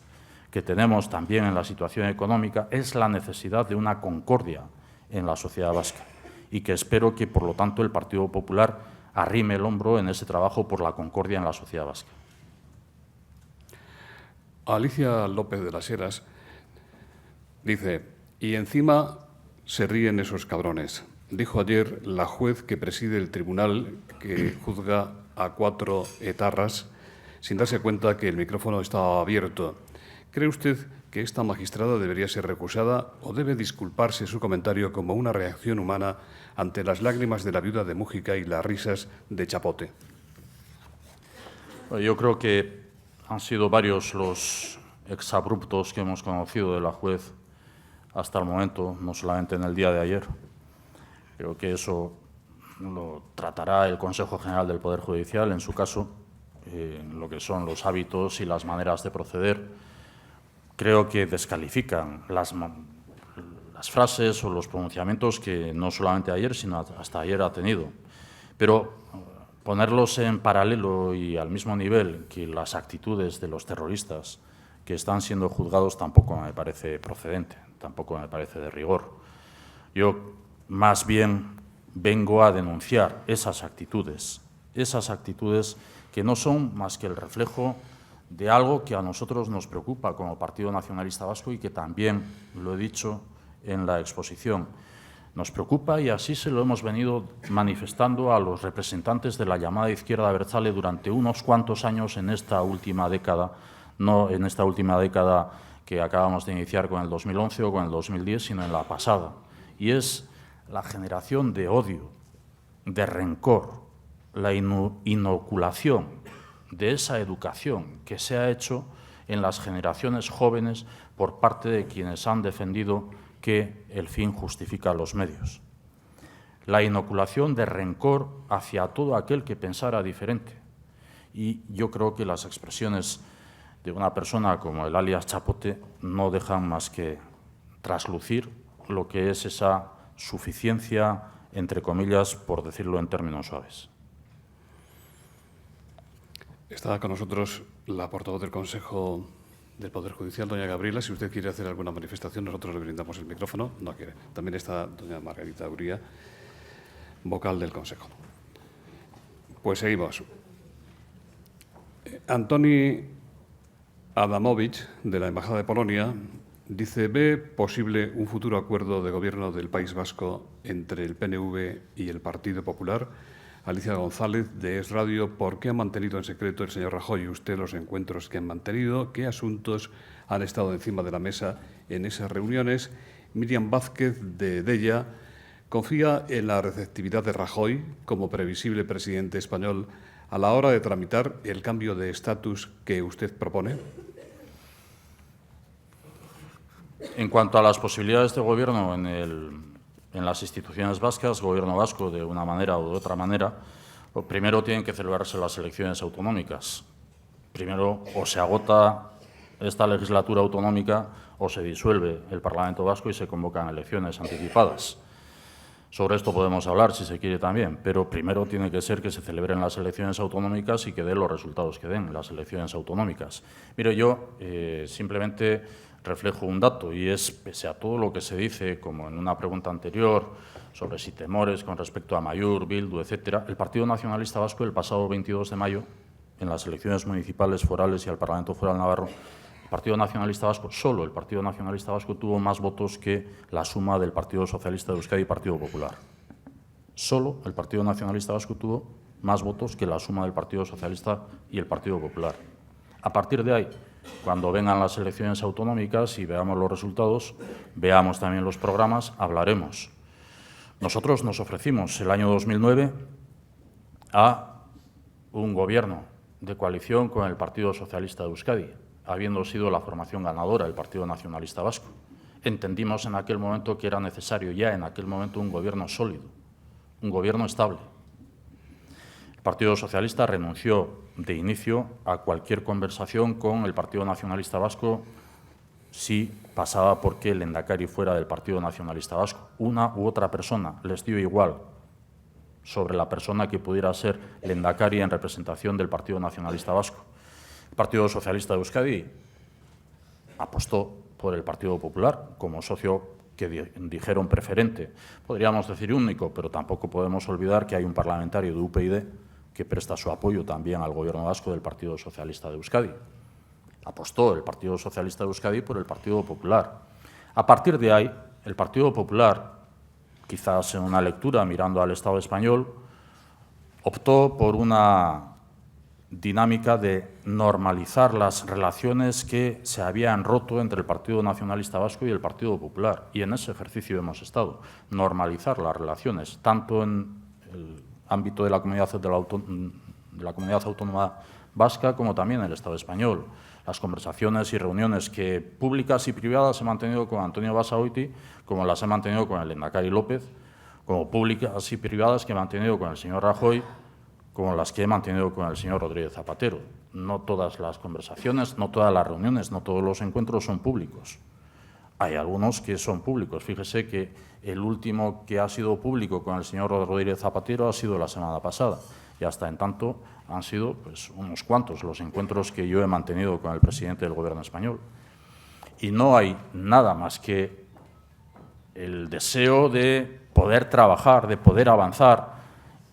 que tenemos también en la situación económica, es la necesidad de una concordia en la sociedad vasca y que espero que, por lo tanto, el Partido Popular arrime el hombro en ese trabajo por la concordia en la sociedad vasca. Alicia López de las Heras dice, y encima se ríen esos cabrones. Dijo ayer la juez que preside el tribunal que juzga a 4 etarras sin darse cuenta que el micrófono estaba abierto. ¿Cree usted que esta magistrada debería ser recusada o debe disculparse su comentario como una reacción humana ante las lágrimas de la viuda de Mújica y las risas de Chapote? Yo creo que han sido varios los exabruptos que hemos conocido de la juez hasta el momento, no solamente en el día de ayer. Creo que eso lo tratará el Consejo General del Poder Judicial, en su caso, lo que son los hábitos y las maneras de proceder. Creo que descalifican las frases o los pronunciamientos que no solamente ayer, sino hasta ayer ha tenido. Pero ponerlos en paralelo y al mismo nivel que las actitudes de los terroristas que están siendo juzgados tampoco me parece procedente, tampoco me parece de rigor. Yo más bien vengo a denunciar esas actitudes que no son más que el reflejo de algo que a nosotros nos preocupa como Partido Nacionalista Vasco y que también lo he dicho en la exposición. Nos preocupa y así se lo hemos venido manifestando a los representantes de la llamada izquierda abertzale durante unos cuantos años en esta última década, no en esta última década que acabamos de iniciar con el 2011 o con el 2010, sino en la pasada. Y es la generación de odio, de rencor, la inoculación de esa educación que se ha hecho en las generaciones jóvenes por parte de quienes han defendido que el fin justifica los medios. La inoculación de rencor hacia todo aquel que pensara diferente. Y yo creo que las expresiones de una persona como el alias Chapote no dejan más que traslucir lo que es esa suficiencia, entre comillas, por decirlo en términos suaves. Está con nosotros la portavoz del Consejo del Poder Judicial, doña Gabriela. Si usted quiere hacer alguna manifestación, nosotros le brindamos el micrófono. No quiere. También está doña Margarita Uría, vocal del Consejo. Pues seguimos. Antoni Adamowicz, de la Embajada de Polonia, dice: ¿ve posible un futuro acuerdo de gobierno del País Vasco entre el PNV y el Partido Popular? Alicia González, de Es Radio: ¿por qué ha mantenido en secreto el señor Rajoy y usted los encuentros que han mantenido? ¿Qué asuntos han estado encima de la mesa en esas reuniones? Miriam Vázquez, de Della: ¿confía en la receptividad de Rajoy como previsible presidente español a la hora de tramitar el cambio de estatus que usted propone? En cuanto a las posibilidades de gobierno en las instituciones vascas, gobierno vasco de una manera o de otra manera, primero tienen que celebrarse las elecciones autonómicas. Primero o se agota esta legislatura autonómica o se disuelve el Parlamento Vasco y se convocan elecciones anticipadas. Sobre esto podemos hablar, si se quiere también, pero primero tiene que ser que se celebren las elecciones autonómicas y que den los resultados que den las elecciones autonómicas. Mire, yo simplemente reflejo un dato, y es, pese a todo lo que se dice, como en una pregunta anterior, sobre si temores con respecto a Amaiur, Bildu, etcétera, el Partido Nacionalista Vasco el pasado 22 de mayo, en las elecciones municipales, forales y al Parlamento Foral Navarro, el Partido Nacionalista Vasco, solo el Partido Nacionalista Vasco, tuvo más votos que la suma del Partido Socialista de Euskadi y Partido Popular. Solo el Partido Nacionalista Vasco tuvo más votos que la suma del Partido Socialista y el Partido Popular. A partir de ahí, cuando vengan las elecciones autonómicas y veamos los resultados, veamos también los programas, hablaremos. Nosotros nos ofrecimos el año 2009 a un gobierno de coalición con el Partido Socialista de Euskadi, habiendo sido la formación ganadora del Partido Nacionalista Vasco. Entendimos en aquel momento que era necesario ya en aquel momento un gobierno sólido, un gobierno estable. El Partido Socialista renunció de inicio a cualquier conversación con el Partido Nacionalista Vasco si pasaba porque el lehendakari fuera del Partido Nacionalista Vasco. Una u otra persona les dio igual sobre la persona que pudiera ser lehendakari en representación del Partido Nacionalista Vasco. El Partido Socialista de Euskadi apostó por el Partido Popular como socio que dijeron preferente, podríamos decir único, pero tampoco podemos olvidar que hay un parlamentario de UPyD que presta su apoyo también al Gobierno vasco del Partido Socialista de Euskadi. Apostó el Partido Socialista de Euskadi por el Partido Popular. A partir de ahí, el Partido Popular, quizás en una lectura mirando al Estado español, optó por una dinámica de normalizar las relaciones que se habían roto entre el Partido Nacionalista Vasco y el Partido Popular. Y en ese ejercicio hemos estado, normalizar las relaciones, tanto en el ámbito de la comunidad autónoma vasca como también en el Estado español. Las conversaciones y reuniones que públicas y privadas he mantenido con Antonio Basagoiti, como las he mantenido con el Lehendakari López, como públicas y privadas que he mantenido con el señor Rajoy, como las que he mantenido con el señor Rodríguez Zapatero. No todas las conversaciones, no todas las reuniones, no todos los encuentros son públicos. Hay algunos que son públicos. Fíjese que el último que ha sido público con el señor Rodríguez Zapatero ha sido la semana pasada. Y hasta en tanto han sido pues, unos cuantos los encuentros que yo he mantenido con el presidente del Gobierno español. Y no hay nada más que el deseo de poder trabajar, de poder avanzar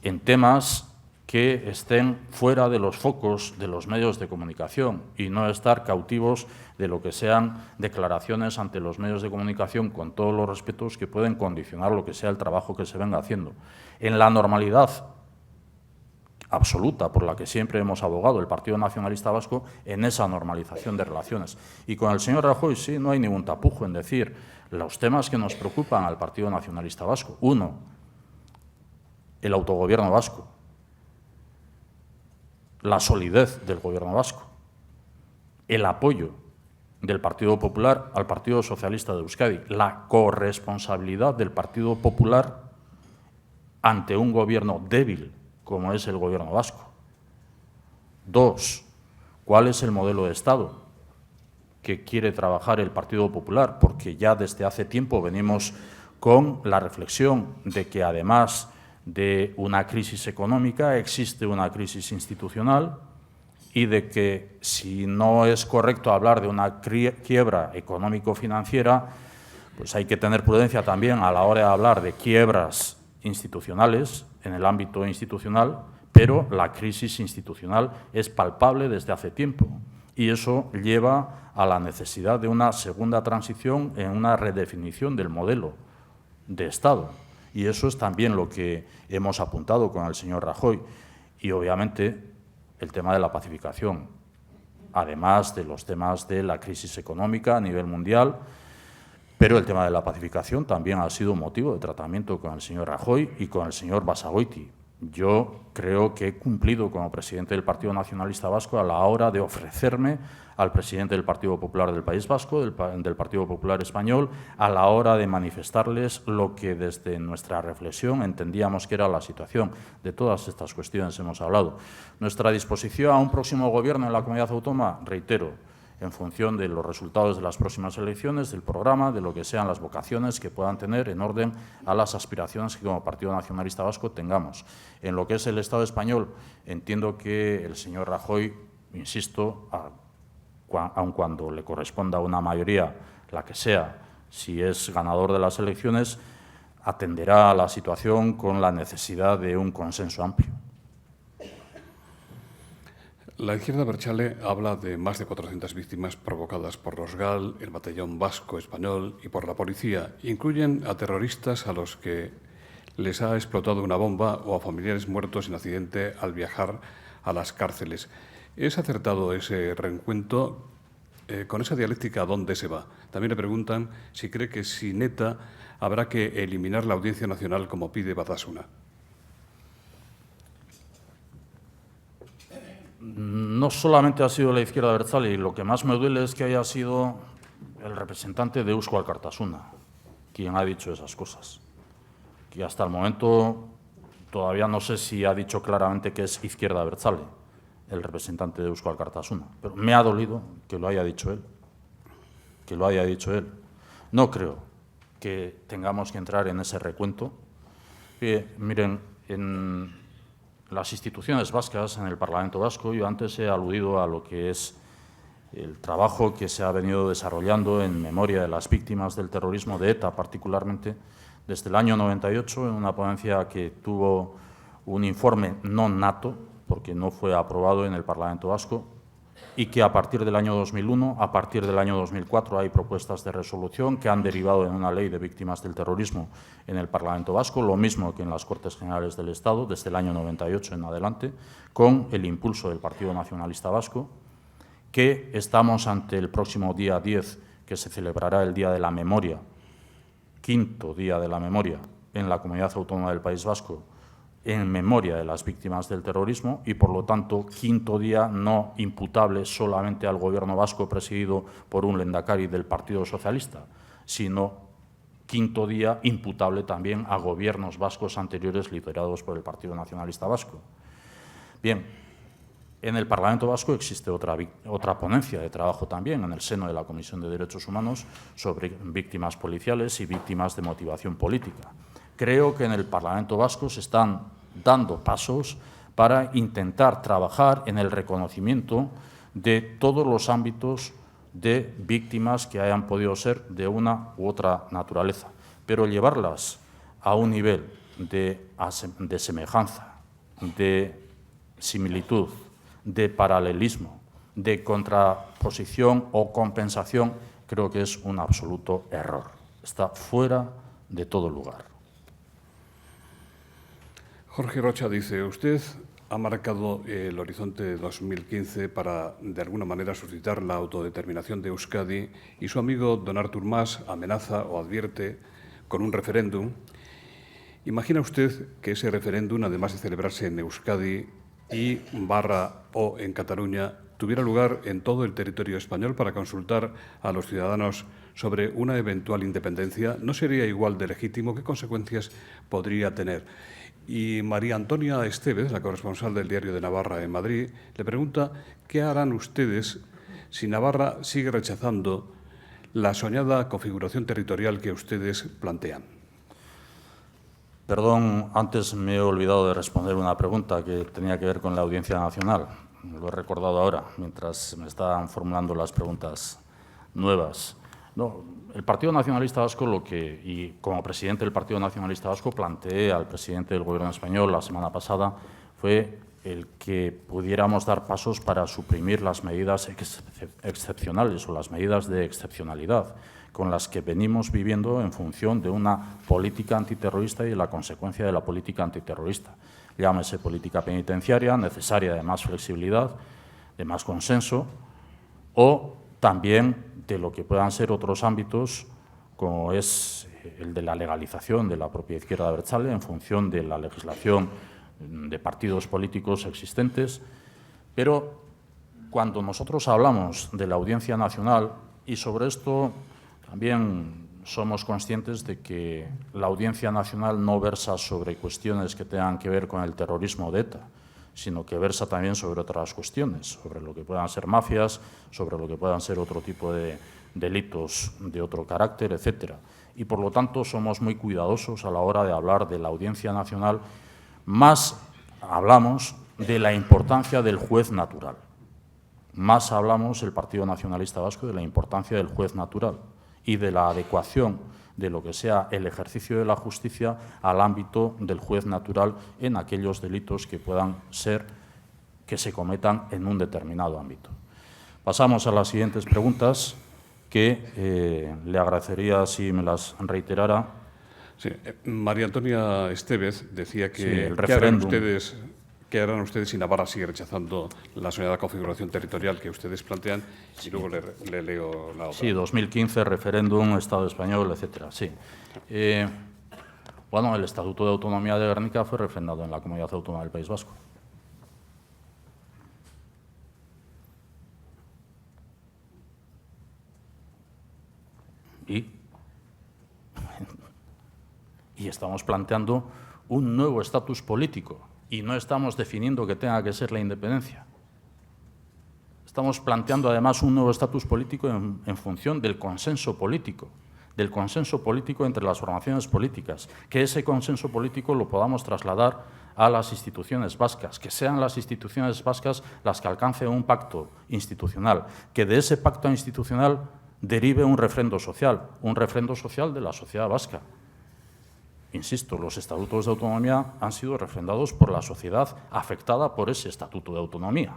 en temas que estén fuera de los focos de los medios de comunicación y no estar cautivos de lo que sean declaraciones ante los medios de comunicación con todos los respetos que pueden condicionar lo que sea el trabajo que se venga haciendo. En la normalidad absoluta por la que siempre hemos abogado el Partido Nacionalista Vasco, en esa normalización de relaciones. Y con el señor Rajoy sí, no hay ningún tapujo en decir los temas que nos preocupan al Partido Nacionalista Vasco. Uno, el autogobierno vasco, la solidez del Gobierno vasco, el apoyo del Partido Popular al Partido Socialista de Euskadi, la corresponsabilidad del Partido Popular ante un gobierno débil como es el Gobierno vasco. Dos, ¿cuál es el modelo de Estado que quiere trabajar el Partido Popular? Porque ya desde hace tiempo venimos con la reflexión de que además de una crisis económica existe una crisis institucional y de que si no es correcto hablar de una quiebra económico-financiera, pues hay que tener prudencia también a la hora de hablar de quiebras institucionales en el ámbito institucional, pero la crisis institucional es palpable desde hace tiempo y eso lleva a la necesidad de una segunda transición en una redefinición del modelo de Estado. Y eso es también lo que hemos apuntado con el señor Rajoy. Y, obviamente, el tema de la pacificación, además de los temas de la crisis económica a nivel mundial, pero el tema de la pacificación también ha sido motivo de tratamiento con el señor Rajoy y con el señor Basagoiti. Yo creo que he cumplido como presidente del Partido Nacionalista Vasco a la hora de ofrecerme al presidente del Partido Popular del País Vasco, del Partido Popular Español, a la hora de manifestarles lo que desde nuestra reflexión entendíamos que era la situación. De todas estas cuestiones hemos hablado. Nuestra disposición a un próximo gobierno en la comunidad autónoma, reitero, en función de los resultados de las próximas elecciones, del programa, de lo que sean las vocaciones que puedan tener en orden a las aspiraciones que como Partido Nacionalista Vasco tengamos. En lo que es el Estado español, entiendo que el señor Rajoy, insisto, aun cuando le corresponda una mayoría, la que sea, si es ganador de las elecciones, atenderá a la situación con la necesidad de un consenso amplio. La izquierda abertzale habla de más de 400 víctimas provocadas por los GAL, el batallón vasco español y por la policía. Incluyen a terroristas a los que les ha explotado una bomba o a familiares muertos en accidente al viajar a las cárceles. ¿Es acertado ese reencuentro? Con esa dialéctica, ¿a dónde se va? También le preguntan si cree que sin ETA habrá que eliminar la Audiencia Nacional como pide Batasuna. No solamente ha sido la izquierda abertzale, y lo que más me duele es que haya sido el representante de Eusko Alkartasuna quien ha dicho esas cosas. Que hasta el momento todavía no sé si ha dicho claramente que es izquierda abertzale, el representante de Eusko Alkartasuna, pero me ha dolido que lo haya dicho él. Que lo haya dicho él. No creo que tengamos que entrar en ese recuento. Miren, en las instituciones vascas, en el Parlamento Vasco, yo antes he aludido a lo que es el trabajo que se ha venido desarrollando en memoria de las víctimas del terrorismo de ETA, particularmente desde el año 98, en una ponencia que tuvo un informe no nato, porque no fue aprobado en el Parlamento Vasco, y que a partir del año 2001, a partir del año 2004, hay propuestas de resolución que han derivado en una ley de víctimas del terrorismo en el Parlamento Vasco, lo mismo que en las Cortes Generales del Estado, desde el año 98 en adelante, con el impulso del Partido Nacionalista Vasco, que estamos ante el próximo día 10, que se celebrará el Día de la Memoria, quinto Día de la Memoria en la Comunidad Autónoma del País Vasco, en memoria de las víctimas del terrorismo y, por lo tanto, quinto día no imputable solamente al Gobierno vasco presidido por un lehendakari del Partido Socialista, sino quinto día imputable también a gobiernos vascos anteriores liderados por el Partido Nacionalista Vasco. Bien, en el Parlamento Vasco existe otra ponencia de trabajo también en el seno de la Comisión de Derechos Humanos sobre víctimas policiales y víctimas de motivación política. Creo que en el Parlamento Vasco se están dando pasos para intentar trabajar en el reconocimiento de todos los ámbitos de víctimas que hayan podido ser de una u otra naturaleza, pero llevarlas a un nivel de semejanza, de similitud, de paralelismo, de contraposición o compensación, creo que es un absoluto error. Está fuera de todo lugar. Jorge Rocha dice, usted ha marcado el horizonte de 2015 para, de alguna manera, suscitar la autodeterminación de Euskadi y su amigo don Artur Mas amenaza o advierte con un referéndum. ¿Imagina usted que ese referéndum, además de celebrarse en Euskadi o en Cataluña, tuviera lugar en todo el territorio español para consultar a los ciudadanos sobre una eventual independencia? ¿No sería igual de legítimo? ¿Qué consecuencias podría tener? Y María Antonia Estevez, la corresponsal del Diario de Navarra en Madrid, le pregunta qué harán ustedes si Navarra sigue rechazando la soñada configuración territorial que ustedes plantean. Perdón, antes me he olvidado de responder una pregunta que tenía que ver con la Audiencia Nacional. Lo he recordado ahora, mientras me estaban formulando las preguntas nuevas. No, el Partido Nacionalista Vasco, y como presidente del Partido Nacionalista Vasco, planteé al presidente del Gobierno español la semana pasada, fue el que pudiéramos dar pasos para suprimir las medidas excepcionales o las medidas de excepcionalidad con las que venimos viviendo en función de una política antiterrorista y la consecuencia de la política antiterrorista. Llámese política penitenciaria, necesaria de más flexibilidad, de más consenso, o también de lo que puedan ser otros ámbitos, como es el de la legalización de la propia izquierda abertzale en función de la legislación de partidos políticos existentes. Pero cuando nosotros hablamos de la Audiencia Nacional, y sobre esto también somos conscientes de que la Audiencia Nacional no versa sobre cuestiones que tengan que ver con el terrorismo de ETA, sino que versa también sobre otras cuestiones, sobre lo que puedan ser mafias, sobre lo que puedan ser otro tipo de delitos de otro carácter, etcétera. Y, por lo tanto, somos muy cuidadosos a la hora de hablar de la Audiencia Nacional, más hablamos de la importancia del juez natural, más hablamos el Partido Nacionalista Vasco de la importancia del juez natural y de la adecuación de lo que sea el ejercicio de la justicia al ámbito del juez natural en aquellos delitos que puedan ser, que se cometan en un determinado ámbito. Pasamos a las siguientes preguntas, que le agradecería si me las reiterara. Sí, María Antonia Estevez decía que sí, el referéndum. ¿Qué harán ustedes si Navarra sigue rechazando la soñada configuración territorial que ustedes plantean? Y luego le leo la otra. Sí, 2015, referéndum, Estado español, etcétera. Sí. Bueno, el Estatuto de Autonomía de Gernika fue refrendado en la Comunidad Autónoma del País Vasco. Y estamos planteando un nuevo estatus político. Y no estamos definiendo que tenga que ser la independencia. Estamos planteando, además, un nuevo estatus político en función del consenso político entre las formaciones políticas, que ese consenso político lo podamos trasladar a las instituciones vascas, que sean las instituciones vascas las que alcancen un pacto institucional, que de ese pacto institucional derive un refrendo social de la sociedad vasca. Insisto, los estatutos de autonomía han sido refrendados por la sociedad afectada por ese estatuto de autonomía.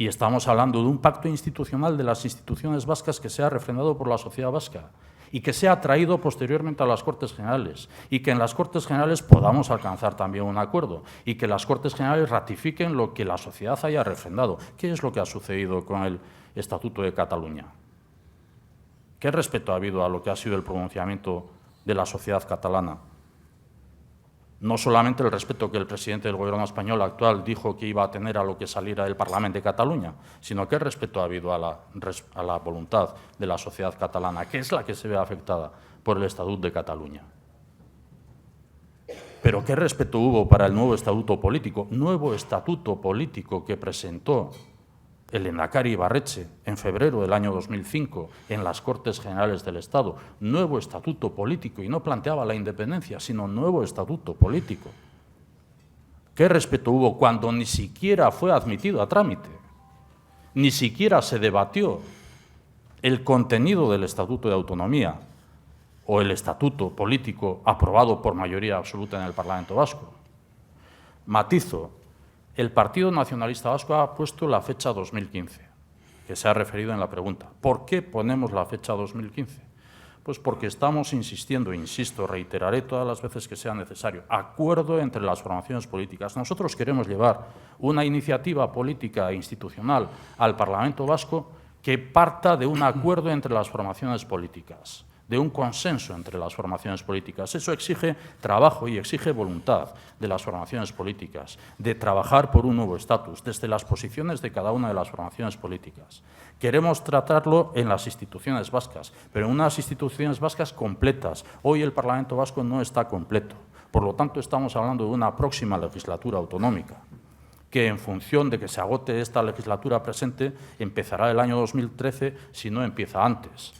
Y estamos hablando de un pacto institucional de las instituciones vascas que sea refrendado por la sociedad vasca y que sea traído posteriormente a las Cortes Generales y que en las Cortes Generales podamos alcanzar también un acuerdo y que las Cortes Generales ratifiquen lo que la sociedad haya refrendado. ¿Qué es lo que ha sucedido con el Estatuto de Cataluña? ¿Qué respeto ha habido a lo que ha sido el pronunciamiento de la sociedad catalana? No solamente el respeto que el presidente del Gobierno español actual dijo que iba a tener a lo que saliera del Parlamento de Cataluña, sino qué respeto ha habido a la voluntad de la sociedad catalana, que es la que se ve afectada por el Estatuto de Cataluña. Pero qué respeto hubo para el nuevo estatuto político que presentó el lehendakari Ibarretxe en febrero del año 2005 en las Cortes Generales del Estado, nuevo estatuto político, y no planteaba la independencia, sino nuevo estatuto político. ¿Qué respeto hubo cuando ni siquiera fue admitido a trámite? Ni siquiera se debatió el contenido del Estatuto de Autonomía o el estatuto político aprobado por mayoría absoluta en el Parlamento Vasco. Matizo. El Partido Nacionalista Vasco ha puesto la fecha 2015, que se ha referido en la pregunta. ¿Por qué ponemos la fecha 2015? Pues porque estamos insistiendo, insisto, reiteraré todas las veces que sea necesario, acuerdo entre las formaciones políticas. Nosotros queremos llevar una iniciativa política e institucional al Parlamento Vasco que parta de un acuerdo entre las formaciones políticas, de un consenso entre las formaciones políticas. Eso exige trabajo y exige voluntad de las formaciones políticas, de trabajar por un nuevo estatus, desde las posiciones de cada una de las formaciones políticas. Queremos tratarlo en las instituciones vascas, pero en unas instituciones vascas completas. Hoy el Parlamento Vasco no está completo. Por lo tanto, estamos hablando de una próxima legislatura autonómica, que en función de que se agote esta legislatura presente, empezará el año 2013, si no empieza antes.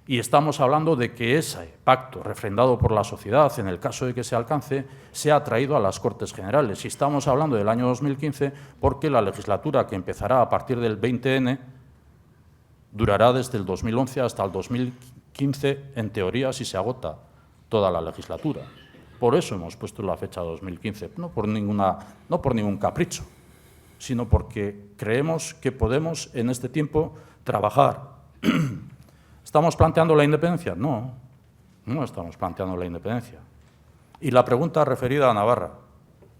Y estamos hablando de que ese pacto refrendado por la sociedad, en el caso de que se alcance, sea traído a las Cortes Generales. Y estamos hablando del año 2015 porque la legislatura que empezará a partir del 20N durará desde el 2011 hasta el 2015, en teoría, si se agota toda la legislatura. Por eso hemos puesto la fecha 2015, no por ningún capricho, sino porque creemos que podemos en este tiempo trabajar. ¿Estamos planteando la independencia? No, no estamos planteando la independencia. Y la pregunta referida a Navarra,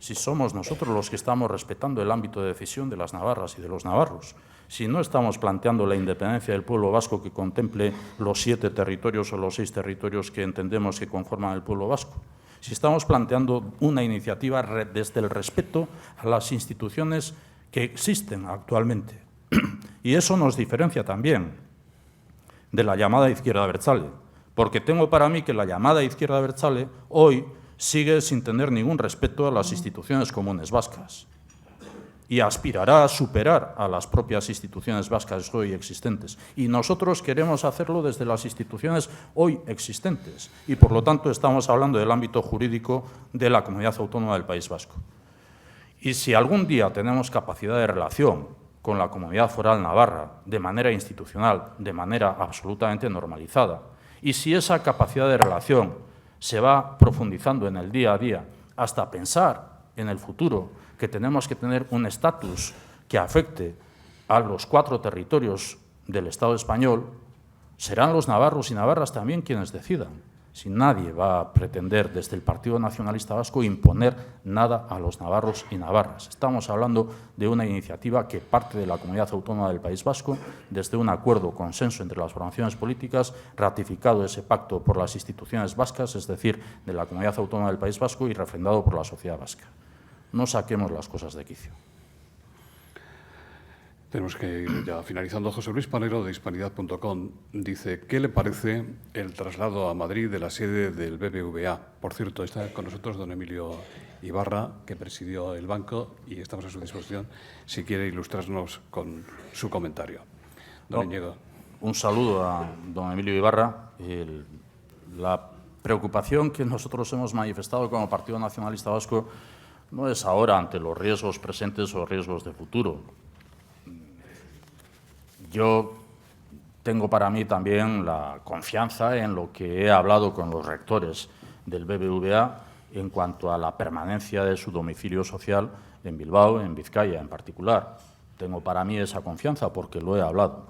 si somos nosotros los que estamos respetando el ámbito de decisión de las navarras y de los navarros, si no estamos planteando la independencia del pueblo vasco que contemple los 7 territorios o los 6 territorios que entendemos que conforman el pueblo vasco, si estamos planteando una iniciativa desde el respeto a las instituciones que existen actualmente. Y eso nos diferencia también de la llamada izquierda abertzale, porque tengo para mí que la llamada izquierda abertzale hoy sigue sin tener ningún respeto a las instituciones comunes vascas y aspirará a superar a las propias instituciones vascas hoy existentes. Y nosotros queremos hacerlo desde las instituciones hoy existentes y, por lo tanto, estamos hablando del ámbito jurídico de la Comunidad Autónoma del País Vasco. Y si algún día tenemos capacidad de relación con la Comunidad Foral Navarra, de manera institucional, de manera absolutamente normalizada. Y si esa capacidad de relación se va profundizando en el día a día, hasta pensar en el futuro que tenemos que tener un estatus que afecte a los 4 territorios del Estado español, serán los navarros y navarras también quienes decidan. Si nadie va a pretender desde el Partido Nacionalista Vasco imponer nada a los navarros y navarras. Estamos hablando de una iniciativa que parte de la Comunidad Autónoma del País Vasco, desde un acuerdo, consenso entre las formaciones políticas, ratificado ese pacto por las instituciones vascas, es decir, de la Comunidad Autónoma del País Vasco, y refrendado por la sociedad vasca. No saquemos las cosas de quicio. Tenemos que ir ya finalizando. José Luis Panero, de Hispanidad.com, dice: ¿qué le parece el traslado a Madrid de la sede del BBVA? Por cierto, está con nosotros don Emilio Ibarra, que presidió el banco, y estamos a su disposición si quiere ilustrarnos con su comentario. Don Íñigo. Un saludo a don Emilio Ibarra. La preocupación que nosotros hemos manifestado como Partido Nacionalista Vasco no es ahora ante los riesgos presentes o riesgos de futuro. Yo tengo para mí también la confianza en lo que he hablado con los rectores del BBVA en cuanto a la permanencia de su domicilio social en Bilbao, en Vizcaya en particular. Tengo para mí esa confianza porque lo he hablado.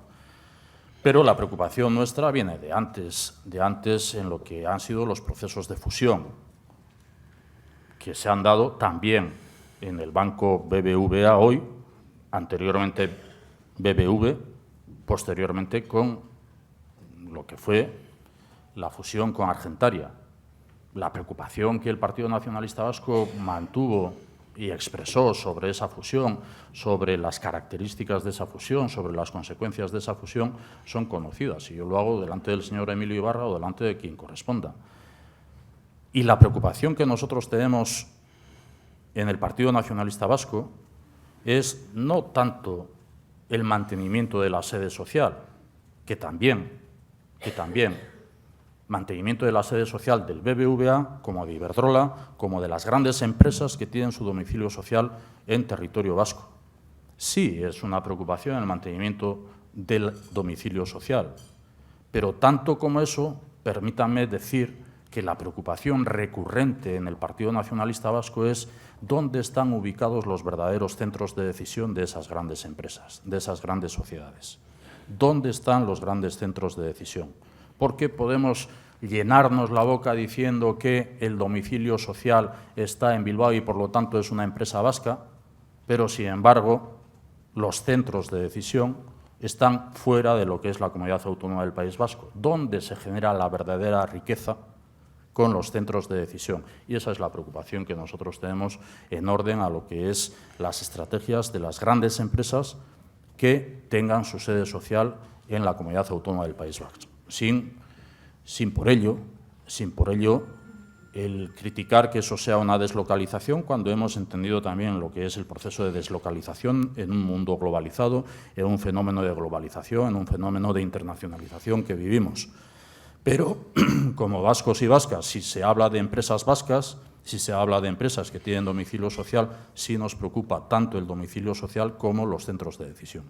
Pero la preocupación nuestra viene de antes en lo que han sido los procesos de fusión que se han dado también en el banco BBVA hoy, anteriormente BBV, posteriormente con lo que fue la fusión con Argentaria. La preocupación que el Partido Nacionalista Vasco mantuvo y expresó sobre esa fusión, sobre las características de esa fusión, sobre las consecuencias de esa fusión, son conocidas. Y yo lo hago delante del señor Emilio Ibarra o delante de quien corresponda. Y la preocupación que nosotros tenemos en el Partido Nacionalista Vasco es no tanto el mantenimiento de la sede social, que también, mantenimiento de la sede social del BBVA, como de Iberdrola, como de las grandes empresas que tienen su domicilio social en territorio vasco. Sí, es una preocupación el mantenimiento del domicilio social, pero tanto como eso, permítanme decir que la preocupación recurrente en el Partido Nacionalista Vasco es dónde están ubicados los verdaderos centros de decisión de esas grandes empresas, de esas grandes sociedades. ¿Dónde están los grandes centros de decisión? Porque podemos llenarnos la boca diciendo que el domicilio social está en Bilbao y por lo tanto es una empresa vasca, pero sin embargo los centros de decisión están fuera de lo que es la Comunidad Autónoma del País Vasco. ¿Dónde se genera la verdadera riqueza? Con los centros de decisión. Y esa es la preocupación que nosotros tenemos en orden a lo que es las estrategias de las grandes empresas que tengan su sede social en la Comunidad Autónoma del País Vasco. Sin por ello el criticar que eso sea una deslocalización cuando hemos entendido también lo que es el proceso de deslocalización en un mundo globalizado, en un fenómeno de globalización, en un fenómeno de internacionalización que vivimos. Pero, como vascos y vascas, si se habla de empresas vascas, si se habla de empresas que tienen domicilio social, sí nos preocupa tanto el domicilio social como los centros de decisión.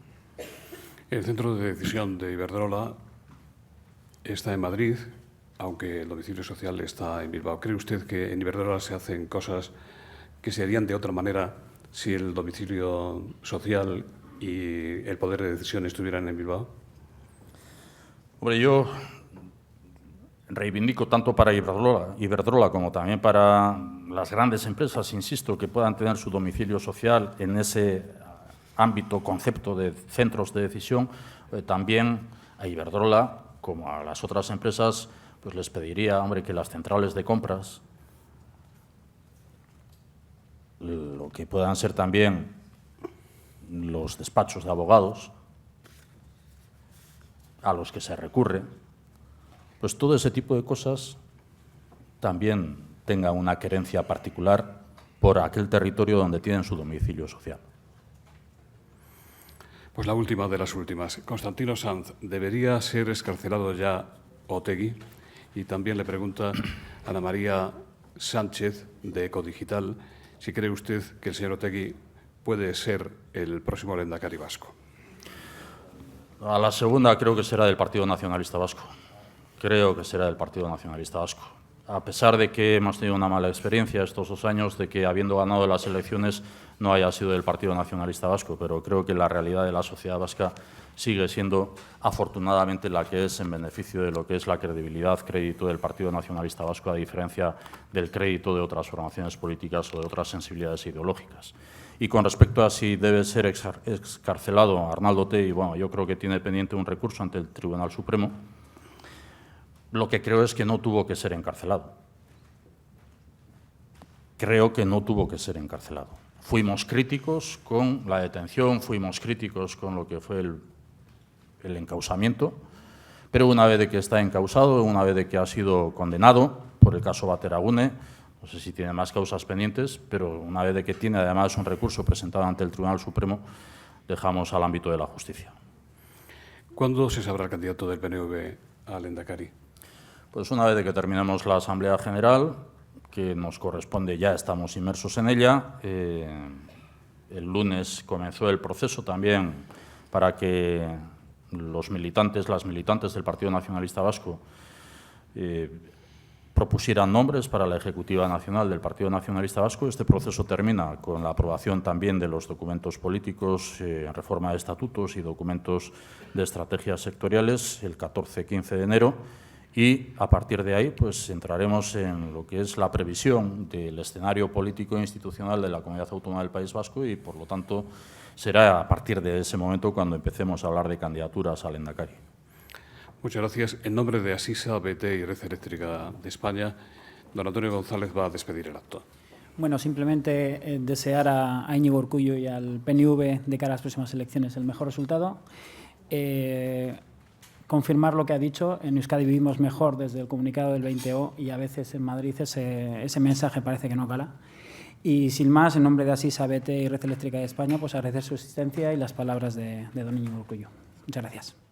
El centro de decisión de Iberdrola está en Madrid, aunque el domicilio social está en Bilbao. ¿Cree usted que en Iberdrola se hacen cosas que se harían de otra manera si el domicilio social y el poder de decisión estuvieran en Bilbao? Hombre, yo reivindico tanto para Iberdrola como también para las grandes empresas, insisto, que puedan tener su domicilio social en ese ámbito, concepto de centros de decisión, también a Iberdrola, como a las otras empresas, pues les pediría, hombre, que las centrales de compras, lo que puedan ser también los despachos de abogados a los que se recurre, pues todo ese tipo de cosas también tengan una querencia particular por aquel territorio donde tienen su domicilio social. Pues la última de las últimas. Constantino Sanz, ¿debería ser excarcelado ya Otegi? Y también le pregunta Ana María Sánchez, de Ecodigital, si cree usted que el señor Otegi puede ser el próximo lehendakari vasco. A la segunda creo que será del Partido Nacionalista Vasco. Creo que será del Partido Nacionalista Vasco. A pesar de que hemos tenido una mala experiencia estos 2 años, de que habiendo ganado las elecciones no haya sido del Partido Nacionalista Vasco, pero creo que la realidad de la sociedad vasca sigue siendo afortunadamente la que es en beneficio de lo que es la credibilidad, crédito del Partido Nacionalista Vasco, a diferencia del crédito de otras formaciones políticas o de otras sensibilidades ideológicas. Y con respecto a si debe ser excarcelado Arnaldo Otegi, bueno, yo creo que tiene pendiente un recurso ante el Tribunal Supremo. Lo que creo es que no tuvo que ser encarcelado. Creo que no tuvo que ser encarcelado. Fuimos críticos con la detención, fuimos críticos con lo que fue el encausamiento, pero una vez de que está encausado, una vez de que ha sido condenado por el caso Bateragune, no sé si tiene más causas pendientes, pero una vez de que tiene además un recurso presentado ante el Tribunal Supremo, dejamos al ámbito de la justicia. ¿Cuándo se sabrá el candidato del PNV al lehendakari? Pues una vez de que terminemos la Asamblea General, que nos corresponde, ya estamos inmersos en ella. El lunes comenzó el proceso también para que los militantes, las militantes del Partido Nacionalista Vasco propusieran nombres para la Ejecutiva Nacional del Partido Nacionalista Vasco. Este proceso termina con la aprobación también de los documentos políticos, reforma de estatutos y documentos de estrategias sectoriales el 14-15 de enero. Y a partir de ahí pues entraremos en lo que es la previsión del escenario político e institucional de la Comunidad Autónoma del País Vasco y, por lo tanto, será a partir de ese momento cuando empecemos a hablar de candidaturas al Lehendakari. Muchas gracias. En nombre de Asisa, BT y Red Eléctrica de España, don Antonio González va a despedir el acto. Bueno, simplemente desear a Íñigo Urkullu y al PNV de cara a las próximas elecciones el mejor resultado. Confirmar lo que ha dicho, en Euskadi vivimos mejor desde el comunicado del 20O y a veces en Madrid ese mensaje parece que no cala. Y sin más, en nombre de Asisa, BT y Red Eléctrica de España, pues agradecer su asistencia y las palabras de don Íñigo Urkullu. Muchas gracias.